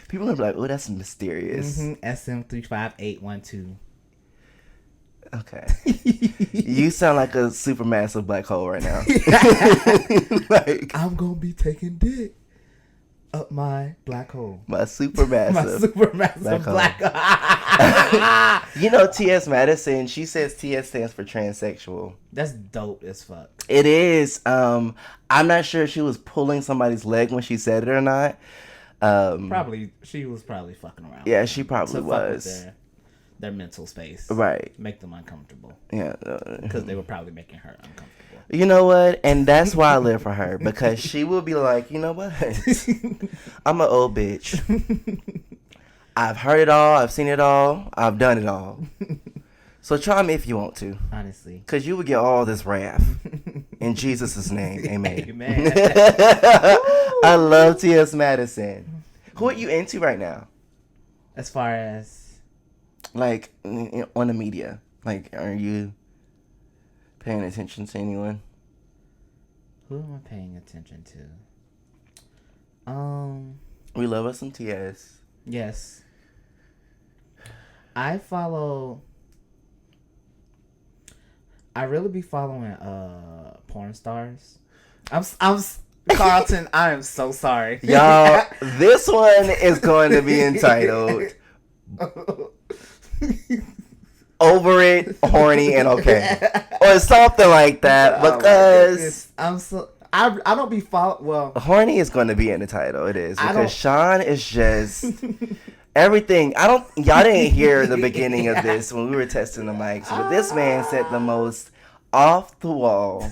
People are like, oh, that's mysterious. SM35812. Okay. You sound like a supermassive black hole right now. Like, I'm going to be taking dick up my black hole. My supermassive. My supermassive black hole. You know T.S. Madison, she says TS stands for transsexual. That's dope as fuck. It is. I'm not sure if she was pulling somebody's leg when she said it or not. She was probably fucking around. Yeah, she probably was. Their mental space. Right. Make them uncomfortable. Yeah. Because they were probably making her uncomfortable. You know what? And that's why I live for her. Because she will be like, you know what? I'm an old bitch. I've heard it all. I've seen it all. I've done it all. So try me if you want to. Honestly. Because you will get all this wrath. In Jesus' name. Amen. Amen. I love T.S. Madison. Who are you into right now? As far as? Like, on the media. Like, are you paying attention to anyone? Who am I paying attention to? We love us some TS. Yes. I really be following porn stars. I'm Carlton, I am so sorry. Y'all, this one is going to be entitled Over It, Horny and Okay. Or something like that. Because I don't be well, horny is going to be in the title. It is. Because Sean is just everything. Y'all didn't hear the beginning of this when we were testing the mics. But this man said the most off the wall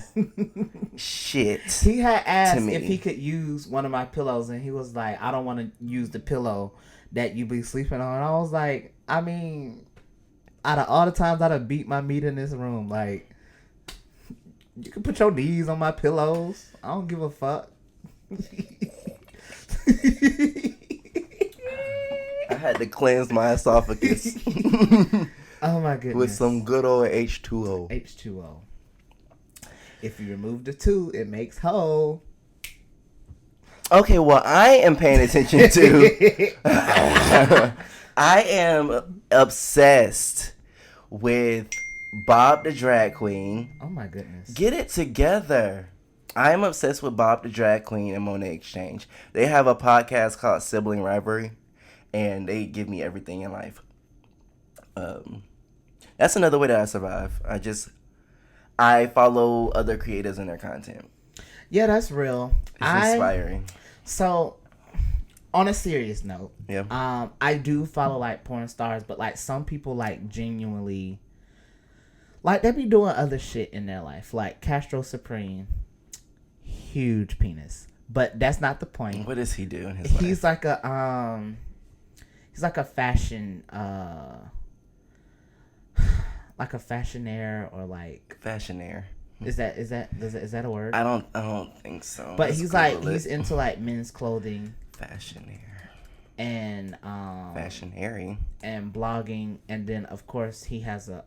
shit. He had asked if he could use one of my pillows, and he was like, I don't want to use the pillow that you be sleeping on. And I was like, I mean, out of all the times I'd have beat my meat in this room, like, you can put your knees on my pillows. I don't give a fuck. I had to cleanse my esophagus. Oh my goodness. With some good old H2O. H2O. If you remove the 2, it makes whole. Okay, well, I am paying attention to. I am obsessed with Bob the Drag Queen. Oh my goodness. Get it together. I am obsessed with Bob the Drag Queen and Monet Exchange. They have a podcast called Sibling Rivalry, and they give me everything in life. That's another way that I survive. I follow other creators and their content. Yeah, that's real. It's inspiring. So, on a serious note, yeah, I do follow like porn stars, but like some people like genuinely, like they be doing other shit in their life. Like Castro Supreme, huge penis, but that's not the point. What does he do in his life? He's like a fashion, like a fashionaire or like fashionaire. Is that a word? I don't think so. But he's into like men's clothing, fashionaire, and fashionary, and blogging, and then of course he has a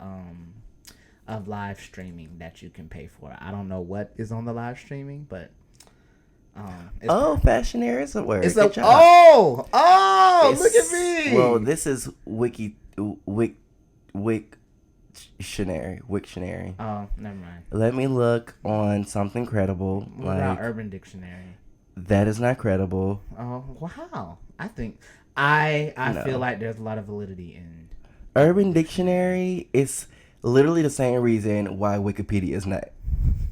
live streaming that you can pay for. I don't know what is on the live streaming, but fashionary is a word. It's look at me. Well, this is Wiktionary. Oh, never mind. Let me look on something credible. What about Urban Dictionary? That is not credible. Oh, wow. I think I feel like there's a lot of validity in Urban Dictionary. Is literally the same reason why Wikipedia is not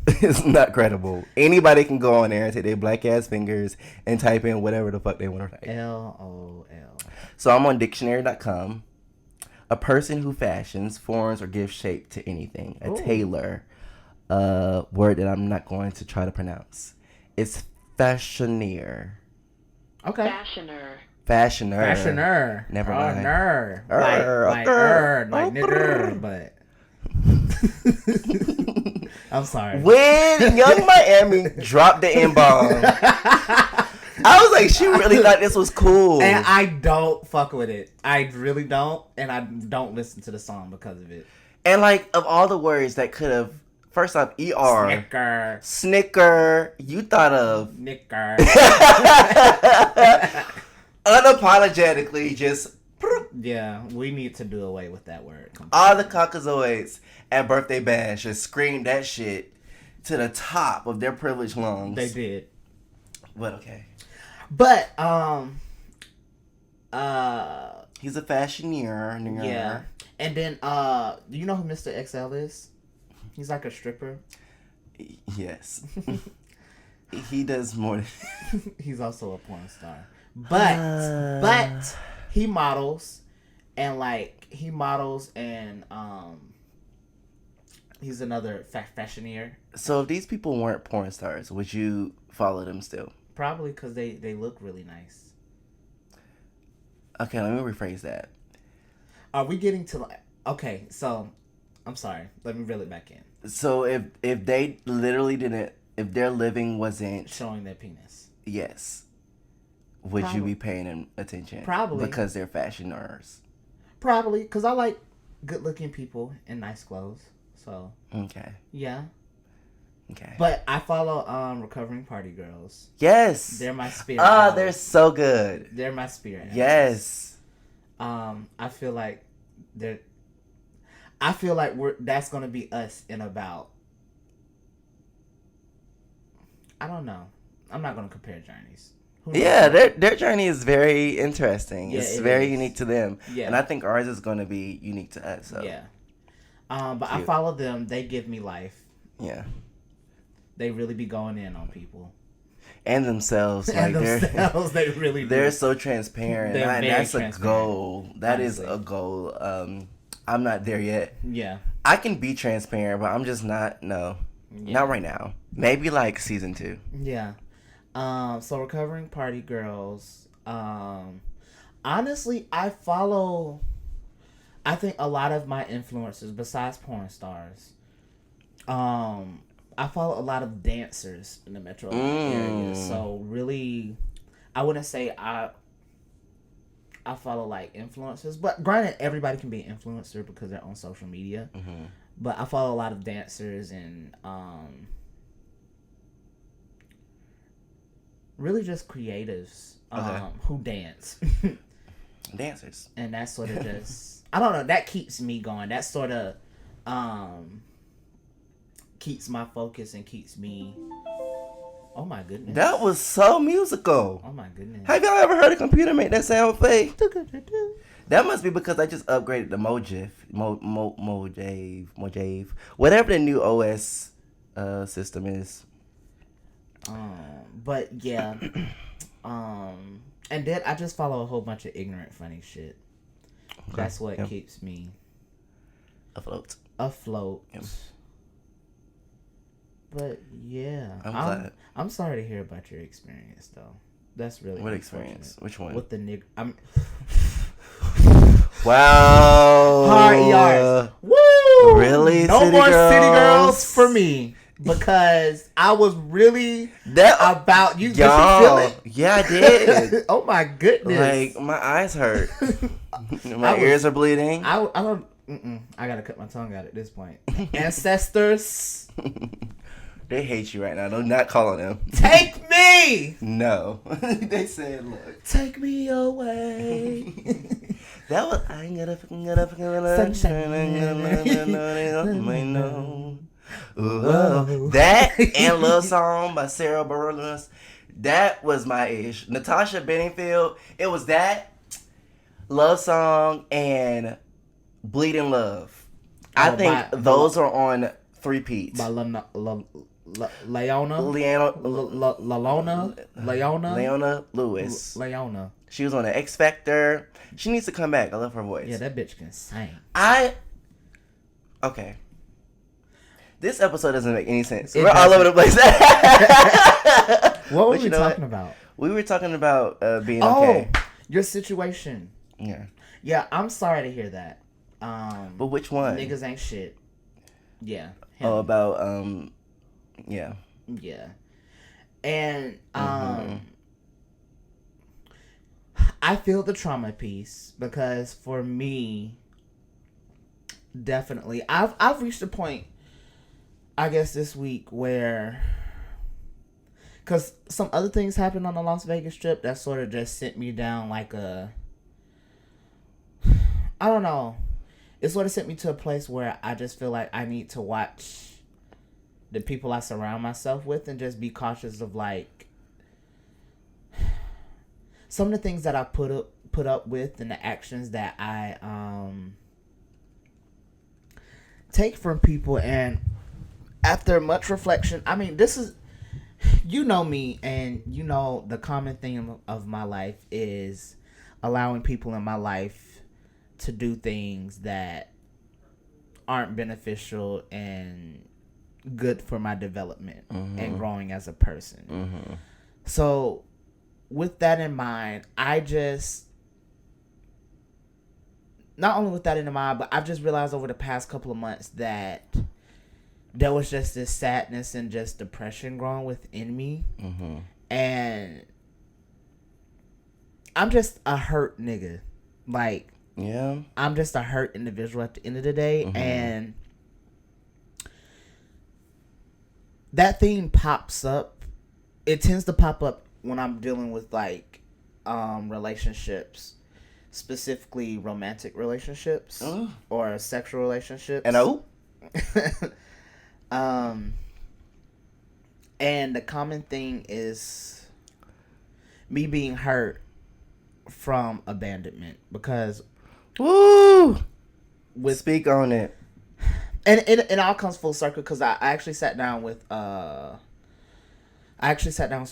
it's not credible. Anybody can go on there and take their black ass fingers and type in whatever the fuck they want to type. LOL. So I'm on dictionary.com. A person who fashions, forms, or gives shape to anything. A tailor. Word that I'm not going to try to pronounce. It's fashioneer. Okay. Fashioner. Never mind. Like nigger, but. I'm sorry. When Young Miami dropped the N-bomb, I was like, she really thought this was cool. And I don't fuck with it. I really don't. And I don't listen to the song because of it. And like, of all the words that could have, first off, ER. Snicker. You thought of. Snicker. Unapologetically, just. Yeah, we need to do away with that word. All the Caucasoids at Birthday Bash just screamed that shit to the top of their privileged lungs. They did. But okay. But he's a fashioneer. Yeah. And then do you know who Mr. XL is? He's like a stripper. Yes. He does more. He's also a porn star. But he models and he's another fashioneer. So if these people weren't porn stars, would you follow them still? Probably because they look really nice. Okay, let me rephrase that. Are we getting to like... Okay, so... I'm sorry. Let me reel it back in. So if they literally didn't... If their living wasn't... showing their penis. Yes. Would you be paying them attention? Probably. Because they're fashioners. Probably. Because I like good-looking people in nice clothes. So... Okay. Yeah. Okay. But I follow Recovering Party Girls. Yes. They're my spirit. Oh, they're so good. They're my spirit. Yes. I feel like that's gonna be us in about. I don't know. I'm not gonna compare journeys. Yeah, their journey is very interesting. Yeah, it's very unique to them. Yeah. And I think ours is gonna be unique to us. So. Yeah. But cute. I follow them. They give me life. Yeah. They really be going in on people. And themselves. Like they really do. They're so transparent. That's a goal. That Honestly. is a goal. I'm not there yet. Yeah. I can be transparent, but I'm just not. No. Yeah. Not right now. Maybe like season 2. Yeah. So Recovering Party Girls. Honestly, I think a lot of my influencers, besides porn stars, I follow a lot of dancers in the metro area. So really, I wouldn't say I follow like influencers, but granted, everybody can be an influencer because they're on social media. Mm-hmm. But I follow a lot of dancers and really just creatives who dance. Dancers. And that sort of just, I don't know, that keeps me going. That sort of keeps my focus and keeps me... Oh my goodness. That was so musical. Oh my goodness. Have y'all ever heard a computer make that sound fake? That must be because I just upgraded the Mojave. Mojave. Whatever the new OS system is. But yeah. And then I just follow a whole bunch of ignorant, funny shit. Okay. That's what keeps me afloat. Yep. But yeah, I'm glad. I'm sorry to hear about your experience, though. That's really what experience? Which one? With the nigga. Wow. Hard yards. Woo! Really? No city more girls? city girls for me. Because I was really about you. Did you feel it? Yeah, I did. Oh my goodness! Like my eyes hurt. My ears are bleeding. I don't. I gotta cut my tongue out at this point. Ancestors. They hate you right now. Do not call on them. Take me. No. They said, "Look, take me away." That was I ain't gonna sunshine. That and Love Song by Sarah Bareilles. That was my ish. Natasha Bedingfield. It was that Love Song and Bleeding Love. I think those are on 3-peats. By Leona Lewis. Leona. She was on the X Factor. She needs to come back. I love her voice. Yeah, that bitch can sing. Okay. This episode doesn't make any sense. We're all over the place. What were we talking about? We were talking about being okay. Your situation. Yeah. Yeah, I'm sorry to hear that. But which one? Niggas ain't shit. Yeah. Him. Oh, about yeah. Yeah. And I feel the trauma piece because for me, definitely, I've reached a point, I guess, this week where, because some other things happened on the Las Vegas trip that sort of just sent me down like I don't know. It sort of sent me to a place where I just feel like I need to watch the people I surround myself with and just be cautious of like some of the things that I put up with and the actions that I take from people. And after much reflection, I mean, this is, you know me, and you know the common theme of my life is allowing people in my life to do things that aren't beneficial and good for my development and growing as a person. So with that in mind, not only with that in mind, but I've just realized over the past couple of months that there was just this sadness and just depression growing within me. And I'm just a hurt nigga. Like, yeah, I'm just a hurt individual at the end of the day. And that theme pops up. It tends to pop up when I'm dealing with like relationships, specifically romantic relationships or sexual relationships. And the common thing is me being hurt from abandonment because speak on it. And it all comes full circle because I actually sat down with some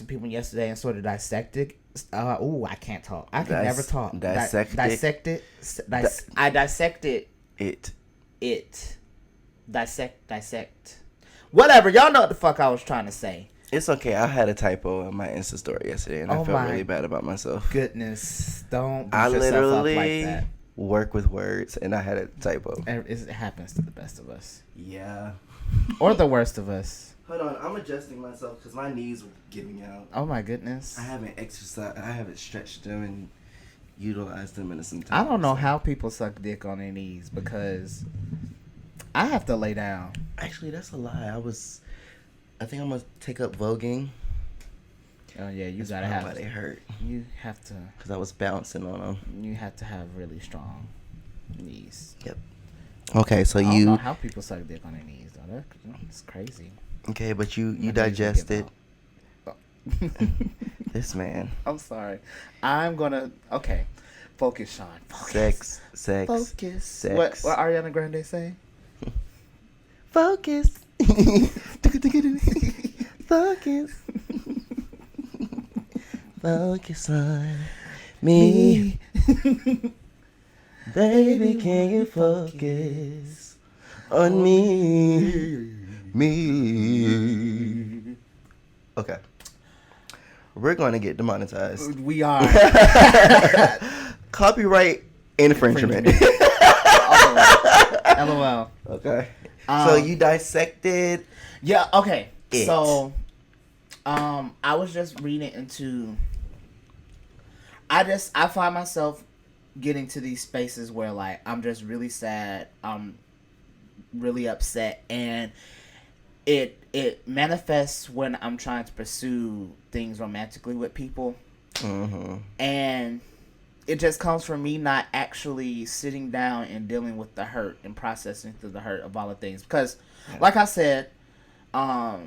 people yesterday and sort of dissected. I can't talk. I can never talk. Dissected. I dissected it. Dissect. Whatever. Y'all know what the fuck I was trying to say. It's okay. I had a typo in my Insta story yesterday, and I felt really bad about myself. Goodness, don't. I literally work with words, and I had a typo. It happens to the best of us. Yeah. Or the worst of us. Hold on, I'm adjusting myself because my knees were giving out. Oh my goodness. I haven't exercised. I haven't stretched them and utilized them in some time. I don't know how people suck dick on their knees because I have to lay down. Actually, that's a lie. I think I'm gonna take up voguing. Oh yeah, you that's gotta have. They hurt. You have to. Because I was bouncing on them. You have to have really strong knees. Yep. Okay, so I don't know how people suck dick on their knees though. That's crazy. Okay, but you digest it. This man. I'm sorry. I'm gonna. Okay, focus, Sean. Focus. Sex. Focus. Sex. What Ariana Grande say? Focus. Focus. Focus on me. Baby, can you focus on me? Me. Okay. We're going to get demonetized. We are. Copyright infringement. LOL. Okay. So you dissected. Yeah. Okay. It. So, I was just reading into. I find myself getting to these spaces where like I'm just really sad. I'm really upset, and it manifests when I'm trying to pursue things romantically with people, and it just comes from me not actually sitting down and dealing with the hurt and processing through the hurt of all the things. Because, like I said, I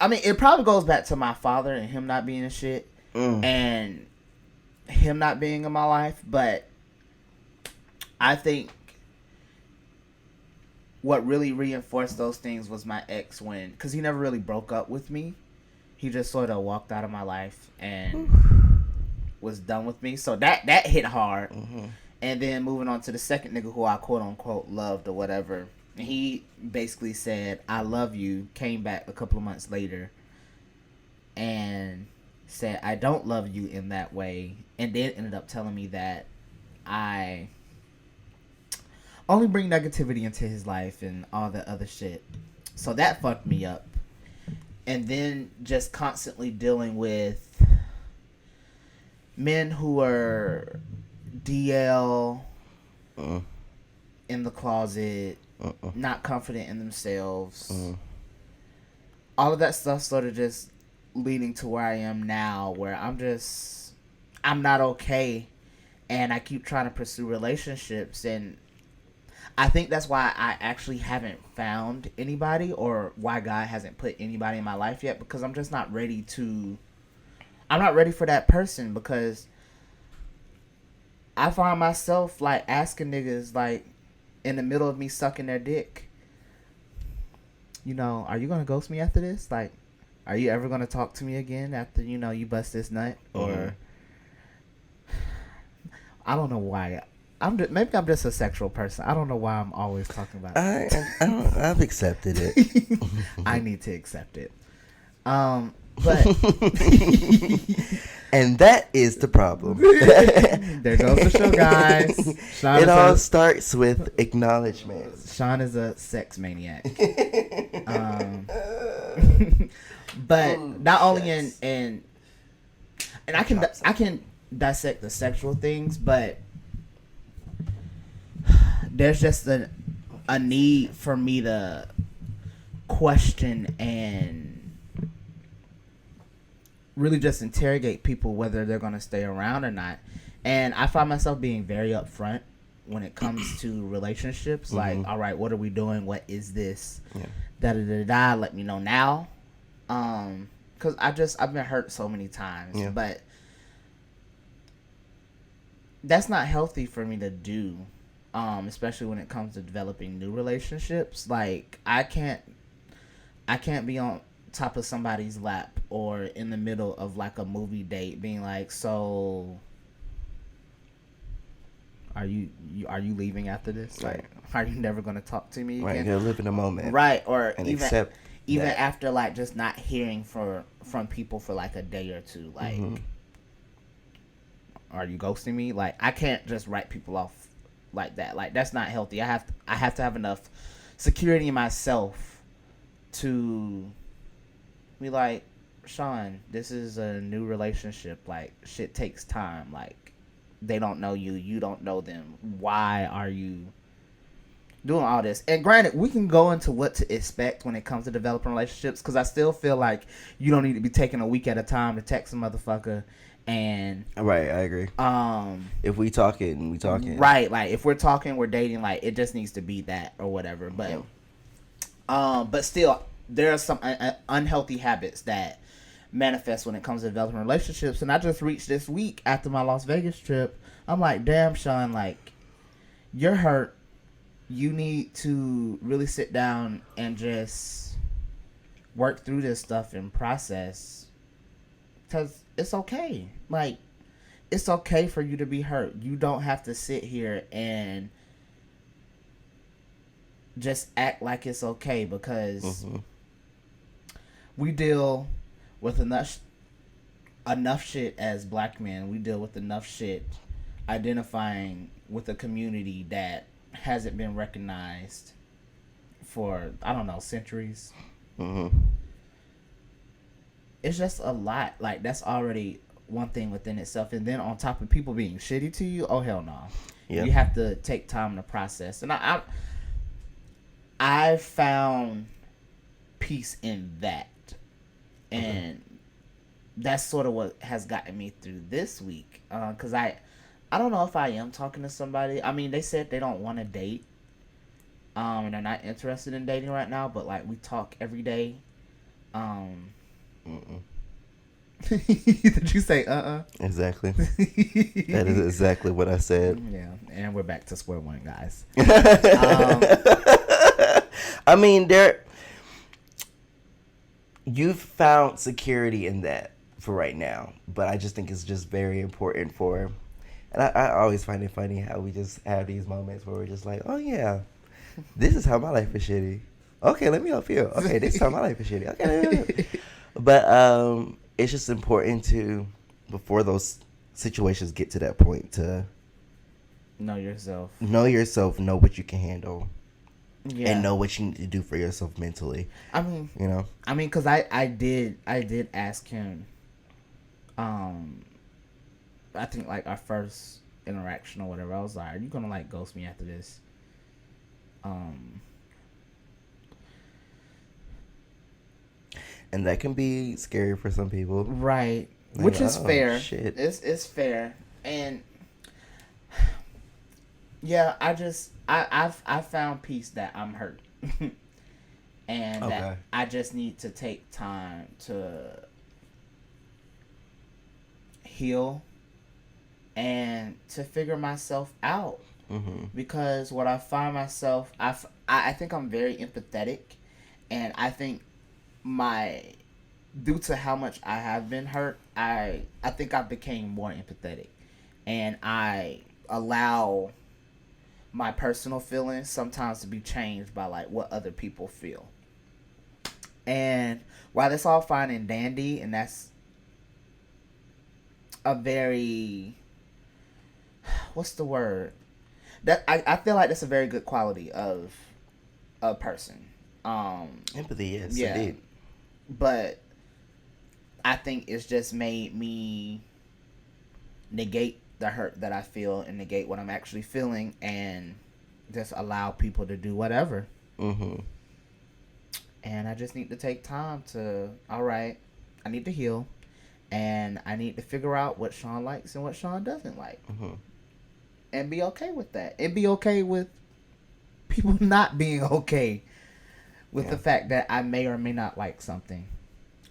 mean, it probably goes back to my father and him not being a shit, and him not being in my life. But I think what really reinforced those things was my ex, because he never really broke up with me. He just sort of walked out of my life and was done with me. So that hit hard. And then moving on to the second nigga who I quote unquote loved or whatever. And he basically said, I love you, came back a couple of months later and said, I don't love you in that way. And then ended up telling me that I only bring negativity into his life and all that other shit. So that fucked me up. And then just constantly dealing with men who are DL, in the closet, not confident in themselves. All of that stuff sort of just leading to where I am now, where I'm not okay. And I keep trying to pursue relationships, and I think that's why I actually haven't found anybody, or why God hasn't put anybody in my life yet, because I'm just not ready I'm not ready for that person, because I find myself like asking niggas like in the middle of me sucking their dick, you know, are you going to ghost me after this? Like, are you ever going to talk to me again after, you know, you bust this nut? Or I don't know why. Maybe I'm just a sexual person. I don't know why I'm always talking about it. I've accepted it. I need to accept it. But and that is the problem. There goes the show, guys. It all starts with acknowledgement. Sean is a sex maniac. But not only in I can dissect the sexual things, but there's just a need for me to question and really just interrogate people, whether they're going to stay around or not. And I find myself being very upfront when it comes to relationships. Like, all right, what are we doing? What is this? Da-da-da-da, let me know now. Because I've been hurt so many times. But that's not healthy for me to do. Especially when it comes to developing new relationships. Like, I can't be on top of somebody's lap or in the middle of like a movie date being like, so are you leaving after this? Right. Like, are you never going to talk to me again? Right, you gotta live in the moment. Right, or and even after like just not hearing from people for like a day or two, like, are you ghosting me? Like, I can't just write people off like that. Like, that's not healthy. I have to have enough security in myself to be like, Sean, this is a new relationship. Like, shit takes time. Like, they don't know you. You don't know them. Why are you doing all this? And granted, we can go into what to expect when it comes to developing relationships, because I still feel like you don't need to be taking a week at a time to text a motherfucker. And right, I agree. If we talking, we talking. Right, like if we're talking, we're dating. Like, it just needs to be that or whatever. But but still, there are some unhealthy habits that manifest when it comes to developing relationships. And I just reached this week after my Las Vegas trip. I'm like, damn, Sean, like, you're hurt. You need to really sit down and just work through this stuff and process, because it's okay. Like, it's okay for you to be hurt. You don't have to sit here and just act like it's okay, because we deal with enough shit as black men. We deal with enough shit identifying with a community that hasn't been recognized for, I don't know, centuries. It's just a lot. Like, that's already one thing within itself. And then on top of people being shitty to you, oh hell no. You have to take time to process. And I found peace in that. And that's sort of what has gotten me through this week. Because I don't know if I am talking to somebody. I mean, they said they don't want to date. And they're not interested in dating right now. But, like, we talk every day. Did you say Exactly. That is exactly what I said. Yeah, and we're back to square one, guys. I mean, you've found security in that for right now, but I just think it's just very important and I always find it funny how we just have these moments where we're just like, oh yeah, this is how my life is shitty. Okay, let me help you. Okay, this is how my life is shitty. Okay, but it's just important to, before those situations get to that point, to know yourself, know what you can handle. Yeah. And know what you need to do for yourself mentally. I mean, because I did ask him, I think, like, our first interaction or whatever, I was like, are you gonna, like, ghost me after this? And that can be scary for some people. Right. Like, which is fair. Shit. It's fair. And yeah, I found peace that I'm hurt. And that I just need to take time to heal and to figure myself out. Because what I find myself, I think I'm very empathetic, and I think due to how much I have been hurt, I think I became more empathetic, and I allow my personal feelings sometimes to be changed by, like, what other people feel. And while that's all fine and dandy, and that's a very, what's the word? That I feel like that's a very good quality of a person. Empathy, yes, yeah. indeed. But I think it's just made me negate the hurt that I feel and negate what I'm actually feeling and just allow people to do whatever. And I just need to take time to, all right, I need to heal, and I need to figure out what Sean likes and what Sean doesn't like. And be okay with that. And be okay with people not being okay with the fact that I may or may not like something.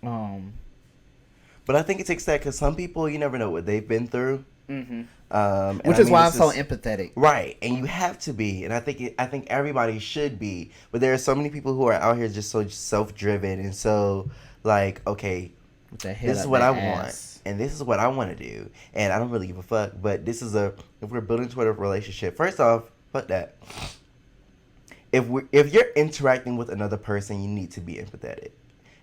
But I think it takes that, because some people, you never know what they've been through. Which is why I'm so empathetic. Right. And you have to be. And I think everybody should be. But there are so many people who are out here just so self-driven and so, like, okay, this is what I want. And this is what I want to do. And I don't really give a fuck. But this is if we're building toward a relationship, first off, fuck that. If you're interacting with another person, you need to be empathetic.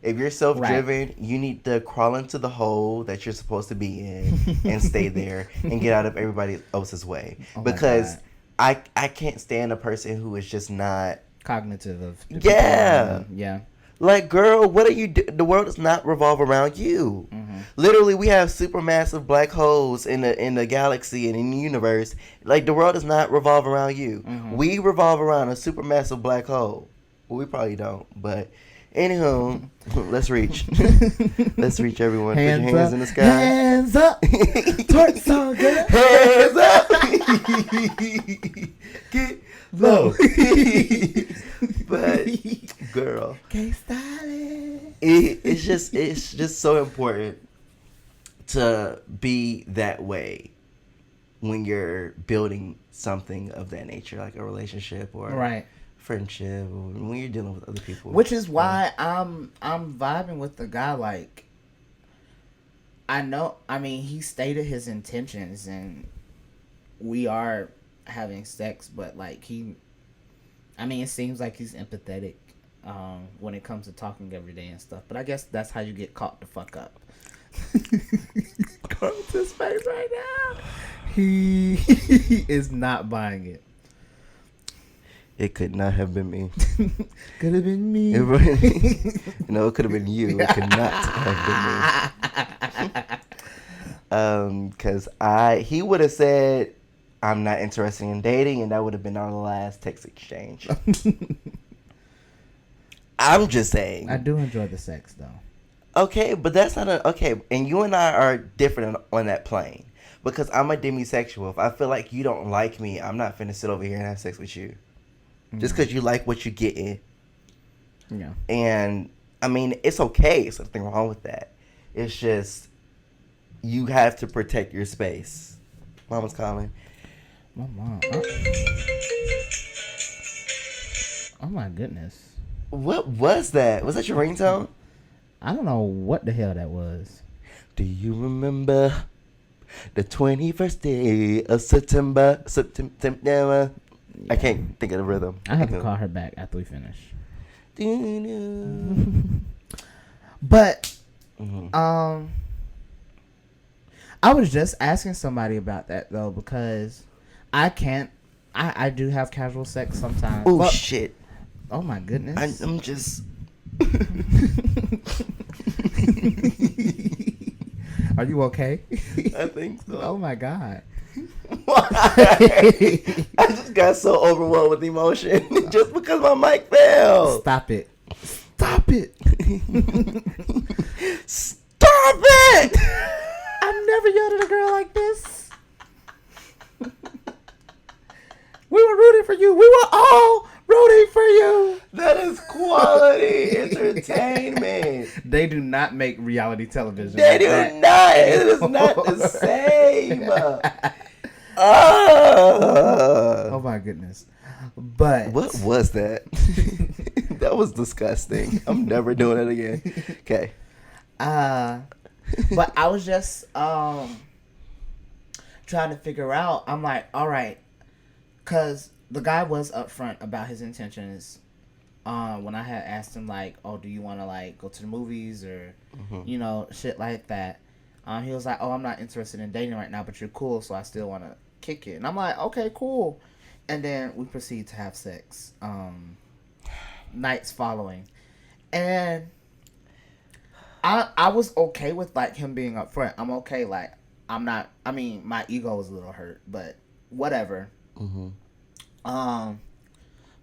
If you're self-driven, you need to crawl into the hole that you're supposed to be in and stay there and get out of everybody else's way. Because I can't stand a person who is just not cognitive of yeah. Like, girl, what are you doing? The world does not revolve around you. Literally, we have supermassive black holes in the galaxy and in the universe. Like, the world does not revolve around you. We revolve around a supermassive black hole. Well, we probably don't, but anywho, let's reach. Let's reach, everyone. Hands Put your hands up. in the sky. Hands up. Twerk song, girl. Hands up. Get low. But girl, it's just so important to be that way when you're building something of that nature, like a relationship or friendship or when you're dealing with other people. Which is why I'm vibing with the guy. Like, I know. I mean, he stated his intentions, and we are having sex. But like it seems like he's empathetic when it comes to talking every day and stuff. But I guess that's how you get caught the fuck up. Go to his face right now. He is not buying it. It could not have been me. Could have been me. No, it could have been you. It could not have been me. Because he would have said, I'm not interested in dating, and that would have been our last text exchange. I'm just saying. I do enjoy the sex, though. Okay, but that's not okay. And you and I are different on that plane. Because I'm a demisexual. If I feel like you don't like me, I'm not finna sit over here and have sex with you. Just because you like what you're getting. Yeah. And, I mean, it's okay. There's nothing wrong with that. It's just, you have to protect your space. Mama's calling. My mom. Oh, my goodness. What was that? Was that your ringtone? I don't know what the hell that was. Do you remember the 21st day of September? Yeah. I can't think of the rhythm. I have to call her back after we finish. But, I was just asking somebody about that, though, because I do have casual sex sometimes. Oh, shit. Oh, my goodness. I'm just... Are you okay? I think so. Oh, my God. I just got so overwhelmed with emotion just because my mic fell. Stop it. Stop it. Stop it. I've never yelled at a girl like this. We were rooting for you. We were all rooting for you. That is quality entertainment. They do not make reality television. They do not. It is not the same. Oh my goodness. But what was that? That was disgusting. I'm never doing it again. Okay. But I was just trying to figure out. I'm like, all right, because the guy was upfront about his intentions. When I had asked him like, oh, do you want to like go to the movies or shit like that. He was like, oh, I'm not interested in dating right now, but you're cool, so I still want to kick it. And I'm like, okay, cool. And then we proceed to have sex nights following. And I was okay with like him being up front. I'm okay. Like, my ego was a little hurt, but whatever. Mm-hmm.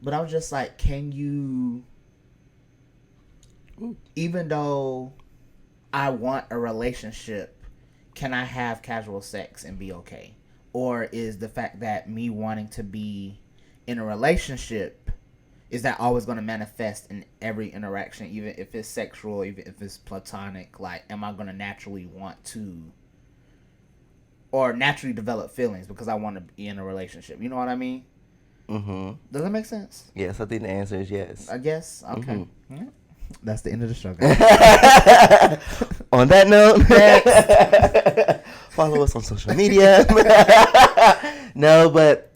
But I was just like, can you, even though I want a relationship, can I have casual sex and be okay? Or is the fact that me wanting to be in a relationship, is that always going to manifest in every interaction, even if it's sexual, even if it's platonic? Like, am I going to naturally want to, or naturally develop feelings because I want to be in a relationship? You know what I mean? Mm-hmm. Does that make sense? Yes, I think the answer is yes. I guess. Okay. Mm-hmm. Yeah. That's the end of the show, guys. On that note, follow us on social media. No, but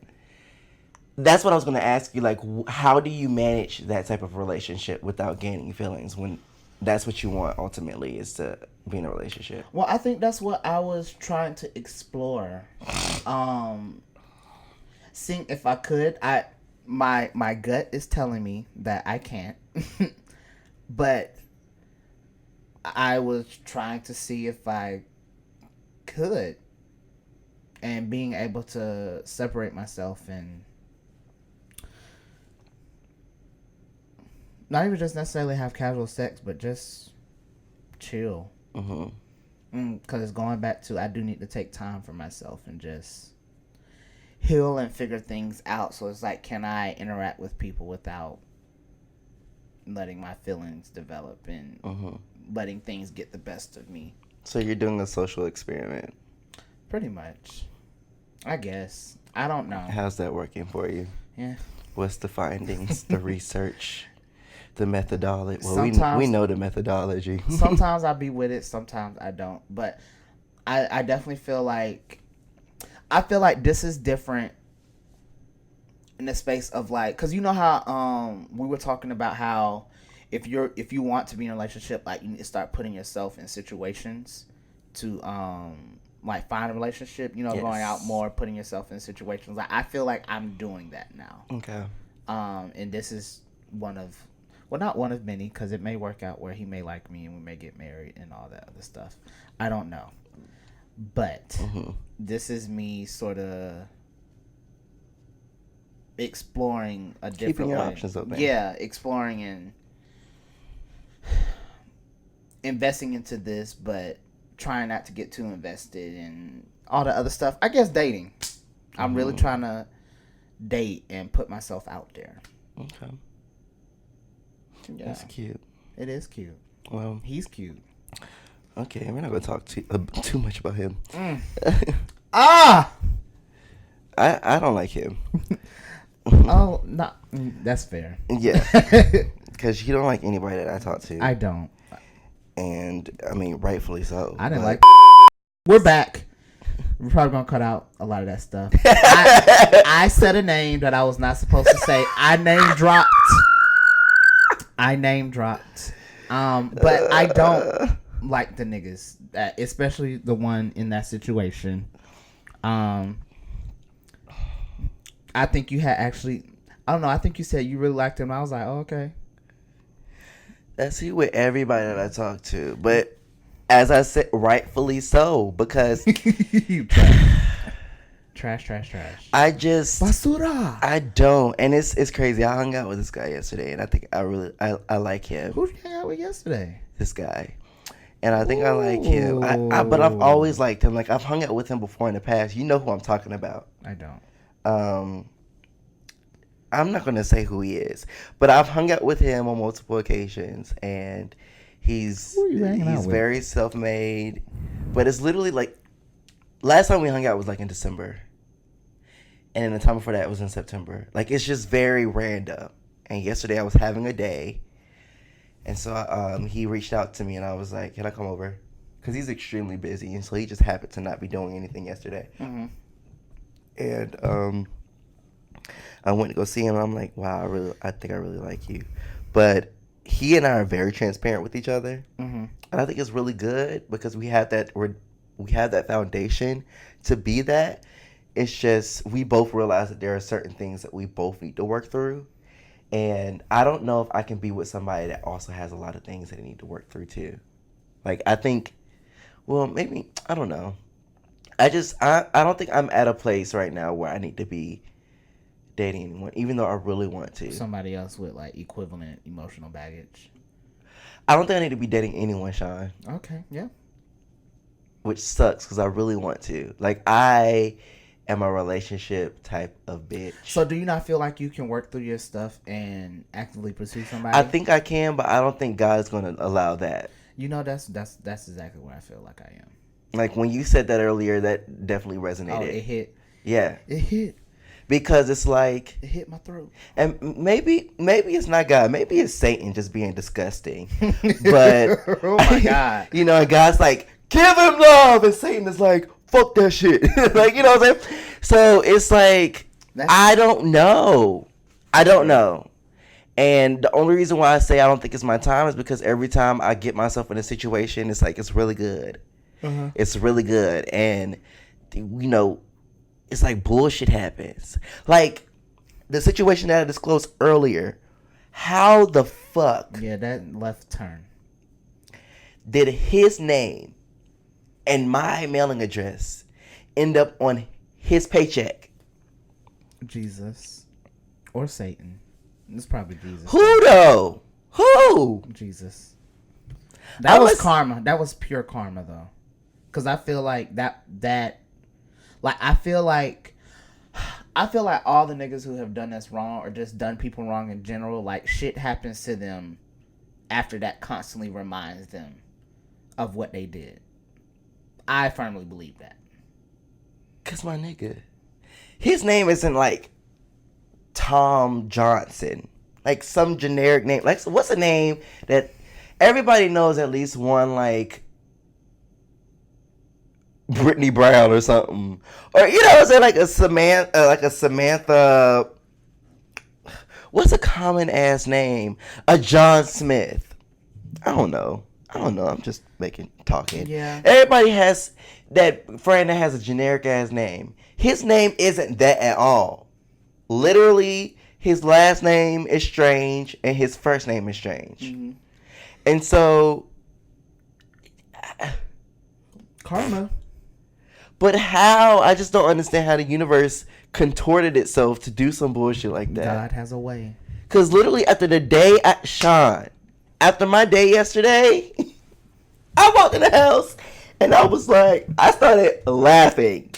that's what I was going to ask you. Like, how do you manage that type of relationship without gaining feelings when that's what you want ultimately, is to be in a relationship? Well, I think that's what I was trying to explore. Seeing if I could. My gut is telling me that I can't. But I was trying to see if I could, and being able to separate myself and not even just necessarily have casual sex, but just chill. Mm-hmm. Because going back to, I do need to take time for myself and just heal and figure things out. So it's like, can I interact with people without letting my feelings develop and letting things get the best of me? So you're doing a social experiment. Pretty much. I guess. I don't know. How's that working for you? Yeah. What's the findings, the research, the methodology? Well, we know the methodology. Sometimes I be with it, sometimes I don't. But I definitely feel like this is different in the space of like, because you know how we were talking about how if you want to be in a relationship, like you need to start putting yourself in situations to like find a relationship, you know, yes. Going out more, putting yourself in situations. Like I feel like I'm doing that now. Okay. And this is not one of many, because it may work out where he may like me and we may get married and all that other stuff. I don't know. But this is me sort of exploring a different keeping your way. Options open. Yeah, exploring and investing into this, but trying not to get too invested in all the other stuff. I guess dating. I'm really trying to date and put myself out there. Okay. Yeah. That's cute. It is cute. Well, he's cute. Okay, we're not going to talk too much about him. I don't like him. Oh, no. That's fair. Yeah. Because you don't like anybody that I talk to. I don't. And, I mean, rightfully so. I didn't like... We're back. We're probably going to cut out a lot of that stuff. I said a name that I was not supposed to say. I name dropped. But I don't like the niggas, especially the one in that situation. I think you had actually... I don't know. I think you said you really liked him. I was like, oh, okay. That's you with everybody that I talk to. But as I said, rightfully so, because... Trash. I just... Basura. I don't. And it's crazy. I hung out with this guy yesterday, and I think I like him. Who did you hang out with yesterday? This guy. And I think I like him. But I've always liked him. Like, I've hung out with him before in the past. You know who I'm talking about. I don't. I'm not going to say who he is, but I've hung out with him on multiple occasions, and he's very self-made. But it's literally like, last time we hung out was like in December, and then the time before that was in September. Like, it's just very random. And yesterday I was having a day, and so he reached out to me, and I was like, can I come over? Because he's extremely busy, and so he just happened to not be doing anything yesterday. And I went to go see him, and I'm like, wow, I think I really like you. But he and I are very transparent with each other. And I think it's really good because we have that foundation to be that. It's just we both realize that there are certain things that we both need to work through. And I don't know if I can be with somebody that also has a lot of things that they need to work through too. Like, I think, well, maybe, I don't know. I don't think I'm at a place right now where I need to be dating anyone, even though I really want to. Somebody else with like equivalent emotional baggage. I don't think I need to be dating anyone, Sean. Okay, yeah. Which sucks because I really want to. Like, I am a relationship type of bitch. So do you not feel like you can work through your stuff and actively pursue somebody? I think I can, but I don't think God's going to allow that. You know, that's exactly where I feel like I am. Like, when you said that earlier, that definitely resonated. Oh, it hit. Yeah. It hit. Because it's like... It hit my throat. And maybe it's not God. Maybe it's Satan just being disgusting. But... oh, my God. You know, and God's like, give him love! And Satan is like, fuck that shit. Like, you know what I'm saying? So, it's like, I don't know. And the only reason why I say I don't think it's my time is because every time I get myself in a situation, it's like, it's really good. It's really good. And, you know, it's like bullshit happens. Like, the situation that I disclosed earlier, how the fuck... Yeah, that left turn. Did his name and my mailing address end up on his paycheck? Jesus. Or Satan. It's probably Jesus. Who though? Who? Jesus. That was karma. That was pure karma though. Because I feel like that like I feel like all the niggas who have done us wrong or just done people wrong in general, like shit happens to them after that constantly reminds them of what they did. I firmly believe that. Cause my nigga, his name isn't like Tom Johnson. Like some generic name. Like, what's a name that everybody knows at least one, like Brittany Brown or something. Or, you know what I'm saying? Like a Samantha. What's a common ass name? A John Smith. I don't know. I'm just talking. Yeah. Everybody has that friend that has a generic ass name. His name isn't that at all. Literally, his last name is strange and his first name is strange. Mm-hmm. And so, karma. But how? I just don't understand how the universe contorted itself to do some bullshit like that. God has a way. Because literally after my day yesterday, I walked in the house and I was like, I started laughing.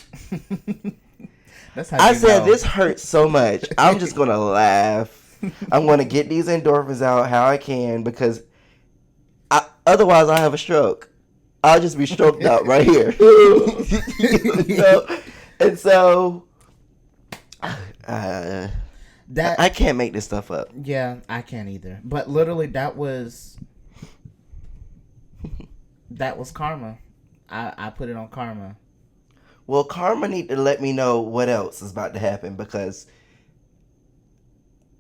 That's how I said, this hurts so much. I'm just going to laugh. I'm going to get these endorphins out how I can because otherwise I'll have a stroke. I'll just be stroked out right here. And so I can't make this stuff up. Yeah, I can't either. But literally that was karma. I put it on karma. Well, karma need to let me know what else is about to happen because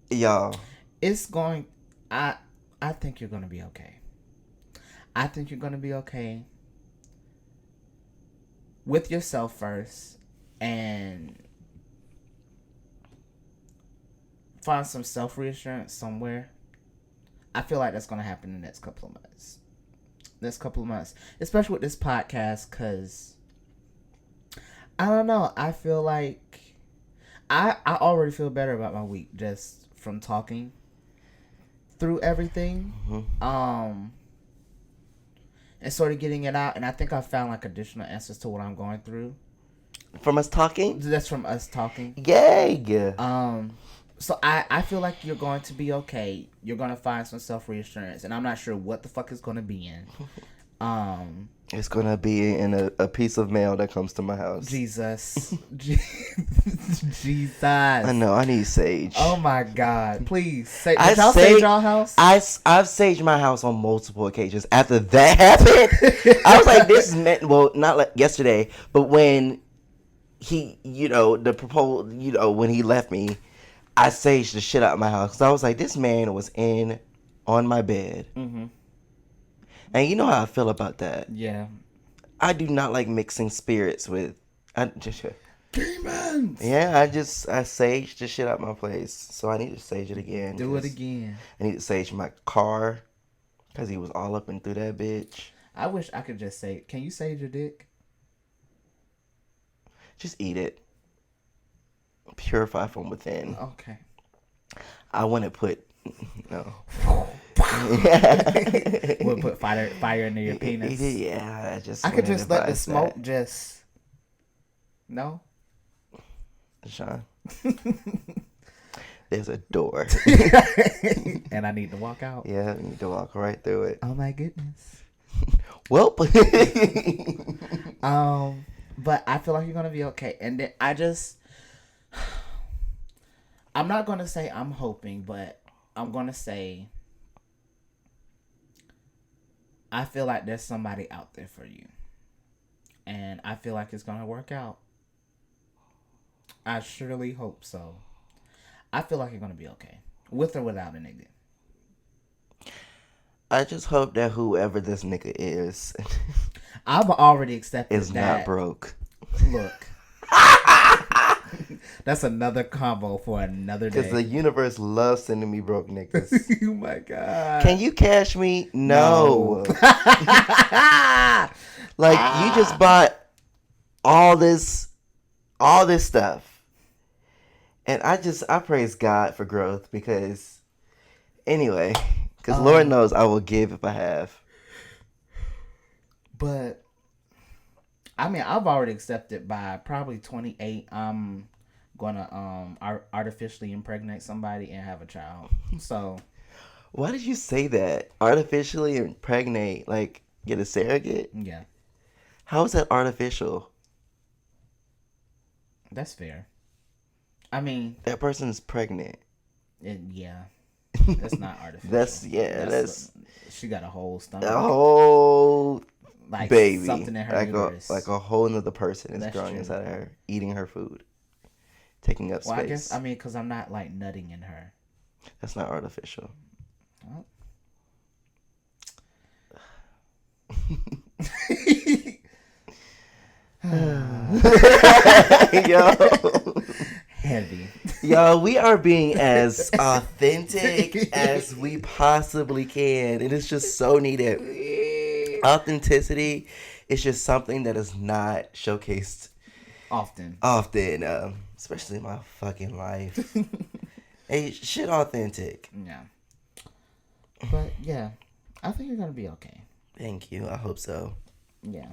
y'all. It's going I think you're gonna be okay. I think you're gonna be okay with yourself first and find some self-reassurance somewhere. I feel like that's gonna happen in the next couple of months. Especially with this podcast, because I don't know. I feel like I already feel better about my week just from talking through everything. Mm-hmm. And sort of getting it out. And I think I found like additional answers to what I'm going through. From us talking? That's from us talking. Yay! So I feel like you're going to be okay. You're going to find some self-reassurance. And I'm not sure what the fuck it's going to be in. It's going to be in a piece of mail that comes to my house. Jesus. Jesus. I know. I need sage. Oh, my God. Please. Did y'all sage y'all house? I've saged my house on multiple occasions. After that happened, I was like, this is meant... Well, not like yesterday, but when he, the proposal, when he left me, I saged the shit out of my house. Because I was like, this man was on my bed. Mm-hmm. And you know how I feel about that. Yeah. I do not like mixing spirits with... demons! Yeah, I saged the shit out of my place. So I need to sage it again. Do it again. I need to sage my car. Because he was all up and through that bitch. I wish I could just say... Can you sage your dick? Just eat it. Purify from within. Okay. I want to put... No. We'll put fire into your penis. Yeah, I could just let the smoke just... No? Sean. There's a door. And I need to walk out. Yeah, you need to walk right through it. Oh my goodness. Well. But I feel like you're going to be okay. And then I'm not going to say I'm hoping, but I'm going to say I feel like there's somebody out there for you. And I feel like it's going to work out. I surely hope so. I feel like you're going to be okay. With or without a nigga. I just hope that whoever this nigga is... I've already accepted is that. not broke. Look. That's another combo for another day. Because the universe loves sending me broke niggas. Oh my God. Can you cash me? No. Like, you just bought all this stuff. And I praise God for growth because, anyway, because Lord knows I will give if I have. But, I mean, I've already accepted by probably 28, I'm going to artificially impregnate somebody and have a child. So. Why did you say that? Artificially impregnate, like, get a surrogate? Yeah. How is that artificial? That's fair. I mean, that person is pregnant. Yeah, that's not artificial. That's she got a whole stomach, a whole like baby, something in her uterus. like a whole another person is That's growing true. inside of her, eating her food, taking up space. I guess because I'm not like nutting in her. That's not artificial. Oh. Yo. Heavy. Yo, we are being as authentic as we possibly can. It is just so needed. Authenticity is just something that is not showcased often, especially in my fucking life. Hey, shit authentic. Yeah. But yeah, I think you're gonna be okay. Thank you. I hope so. Yeah.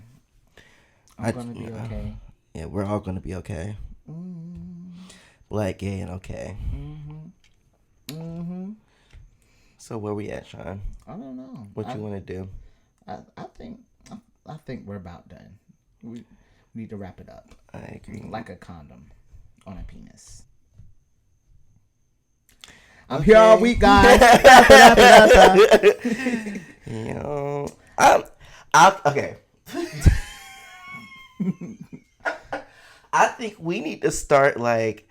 I'm gonna be okay. Yeah, we're all gonna be okay. Black, gay, and okay. So where we at, Sean? I don't know. What you want to do? I think we're about done. We need to wrap it up. I agree. Like a condom on a penis. I'm here all week, guys. Yo, okay. I think we need to start like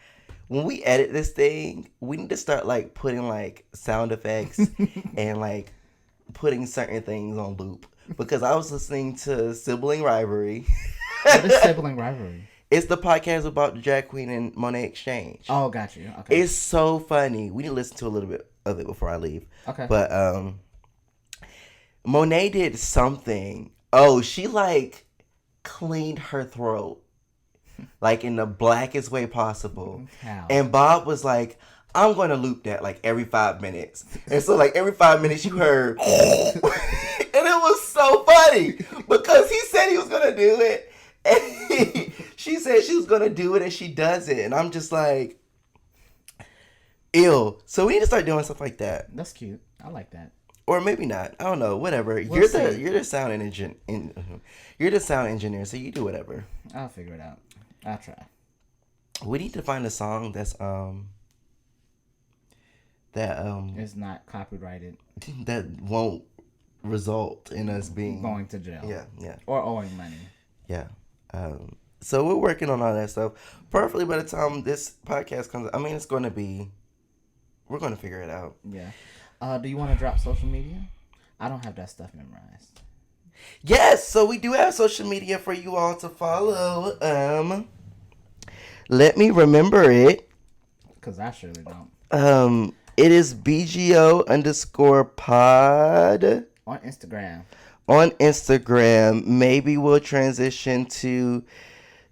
when we edit this thing, we need to start like putting like sound effects and like putting certain things on loop. Because I was listening to Sibling Rivalry. What is Sibling Rivalry? It's the podcast about the drag queen and Monet Exchange. Oh, got you. Okay. It's so funny. We need to listen to a little bit of it before I leave. Okay. But Monet did something. Oh, she like cleaned her throat. Like in the blackest way possible. How? And Bob was like, I'm going to loop that like every 5 minutes. And so like every 5 minutes you heard. And it was so funny. Because he said he was going to do it. And she said she was going to do it and she does it. And I'm just like, ew. So we need to start doing stuff like that. That's cute. I like that. Or maybe not. I don't know. Whatever. We'll You're the sound engineer. You're the sound engineer, so you do whatever. I'll figure it out. I'll try. We need to find a song that's it's not copyrighted. That won't result in us being going to jail. Yeah. Or owing money. Yeah. So we're working on all that stuff. Perfectly by the time this podcast comes, I mean, we're going to figure it out. Yeah. Do you want to drop social media? I don't have that stuff memorized. Yes, so we do have social media for you all to follow. Let me remember it. Because I surely don't. It is BGO_pod. On Instagram. On Instagram. Maybe we'll transition to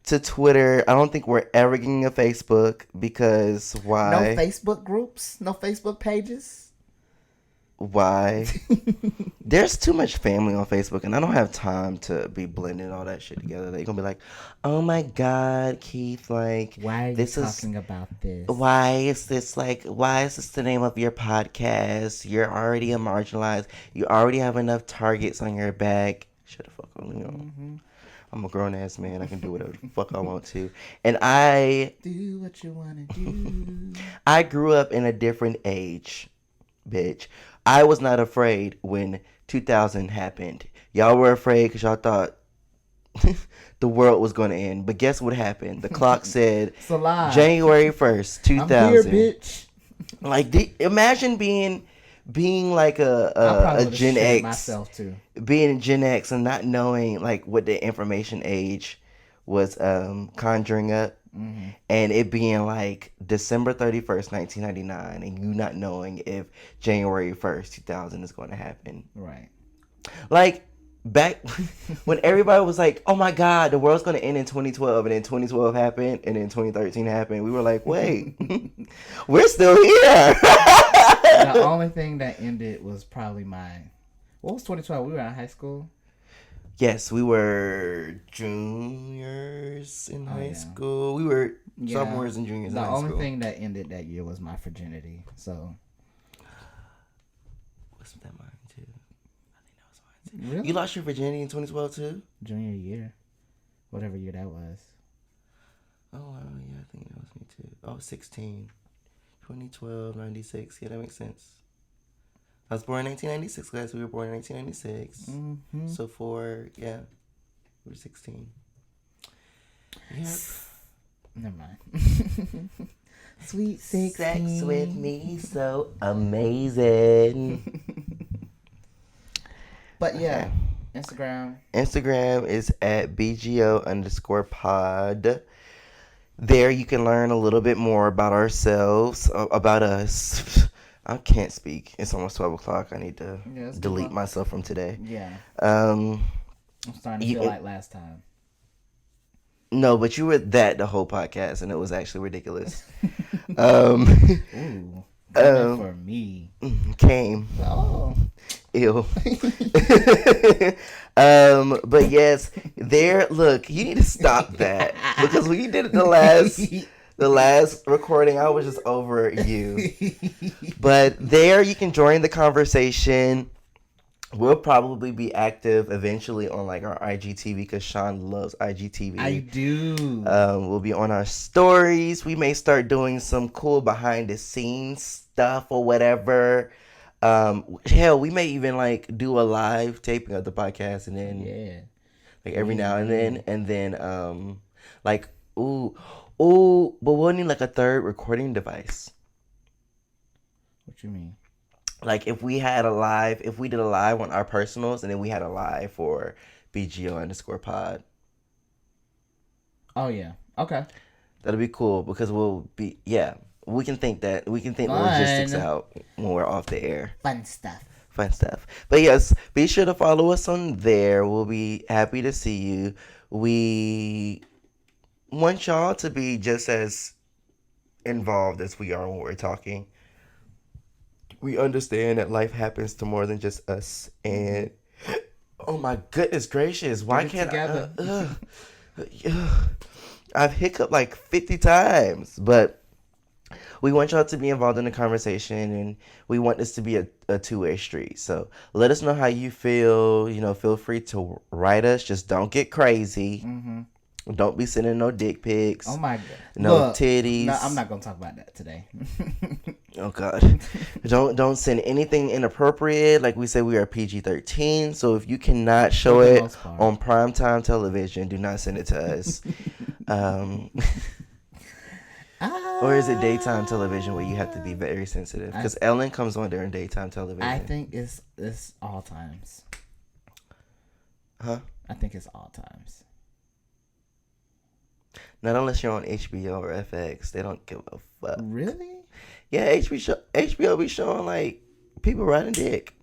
Twitter. I don't think we're ever getting a Facebook because why? No Facebook groups? No Facebook pages? Why? There's too much family on Facebook, and I don't have time to be blending all that shit together. They're gonna be like, "Oh my God, Keith! Like, why are you talking about this? Why is this the name of your podcast? You're already a marginalized. You already have enough targets on your back. Shut the fuck up, leave me alone. Mm-hmm. I'm a grown ass man. I can do whatever the fuck I want to, and I do what you wanna do. I grew up in a different age, bitch. I was not afraid when 2000 happened. Y'all were afraid because y'all thought the world was going to end. But guess what happened? The clock said January 1st, 2000. I'm here, bitch. Like, imagine being like a Gen X. Myself too. Being Gen X and not knowing like what the information age was conjuring up. Mm-hmm. And it being like December 31st, 1999, and you not knowing if January 1st, 2000 is going to happen. Right. Like back when everybody was like, oh my God, the world's going to end in 2012, and then 2012 happened, and then 2013 happened. We were like, wait, we're still here. The only thing that ended was probably what was 2012? We were in high school. Yes, we were juniors in high school. We were sophomores and juniors in high school. The only thing that ended that year was my virginity. So, wasn't that mine too? I think that was mine too. Really? You lost your virginity in 2012 too? Junior year, whatever year that was. Oh, wow, yeah, I think that was me too. Oh, 16. 2012, 96. Yeah, that makes sense. I was born in 1996, guys. We were born in 1996. Mm-hmm. So we were 16. Yep. Never mind. Sweet 16. Sex with me, so amazing. But yeah, okay. Instagram is at BGO_pod. There you can learn a little bit more about ourselves, about us. I can't speak. It's almost 12 o'clock. I need to delete myself from today. Yeah. I'm starting to feel like last time. No, but you were the whole podcast, and it was actually ridiculous. Ooh. For me. Came. Oh. Ew. But yes, look, you need to stop that. Because when you did it the last recording, I was just over you. But there you can join the conversation. We'll probably be active eventually on like our IGTV because Sean loves IGTV. I do. We'll be on our stories. We may start doing some cool behind the scenes stuff or whatever. Hell, we may even like do a live taping of the podcast and then like every now and then like but we'll need like a third recording device. What you mean? Like if we did a live on our personals and then we had a live for BGO_pod. Oh yeah. Okay. That'll be cool because we can think the logistics out when we're off the air. Fun stuff. But yes, be sure to follow us on there. We'll be happy to see you. We want y'all to be just as involved as we are when we're talking. We understand that life happens to more than just us. And oh my goodness gracious, why can't I? I've hiccuped like 50 times, but we want y'all to be involved in the conversation, and we want this to be a two-way street. So let us know how you feel. Feel free to write us. Just don't get crazy. Mm-hmm. Don't be sending no dick pics. Oh my God. No titties. No, I'm not gonna talk about that today. Oh God. Don't send anything inappropriate. Like we said, we are PG-13. So if you cannot show it on primetime television, do not send it to us. Or is it daytime television where you have to be very sensitive? Because Ellen comes on during daytime television. I think it's all times. Huh? I think it's all times. Not unless you're on HBO or FX. They don't give a fuck. Really? Yeah, HBO be showing like people riding dick.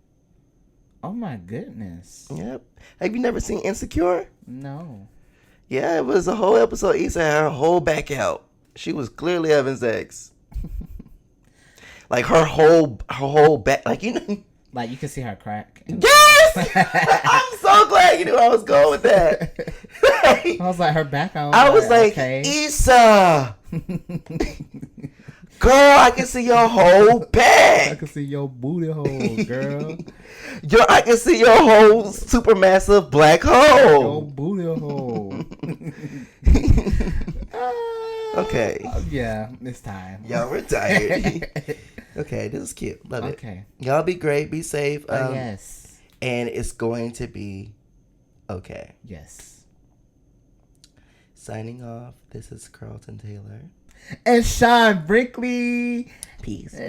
Oh my goodness. Yep. Have you never seen Insecure? No. Yeah, it was a whole episode. Issa had her whole back out. She was clearly having sex. Like her whole back, like like you can see her crack. Yes. I'm so glad you knew I was going with that. I was like, her back on. I was like, okay. Issa, girl, I can see your whole back. I can see your booty hole, girl. I can see your whole supermassive black hole. Your booty hole. Okay. Yeah, it's time. Y'all retired. Okay, this is cute. Love it. Okay. Y'all be great. Be safe. Yes. And it's going to be okay. Yes. Signing off. This is Carlton Taylor. And Sean Brinkley. Peace, bitches.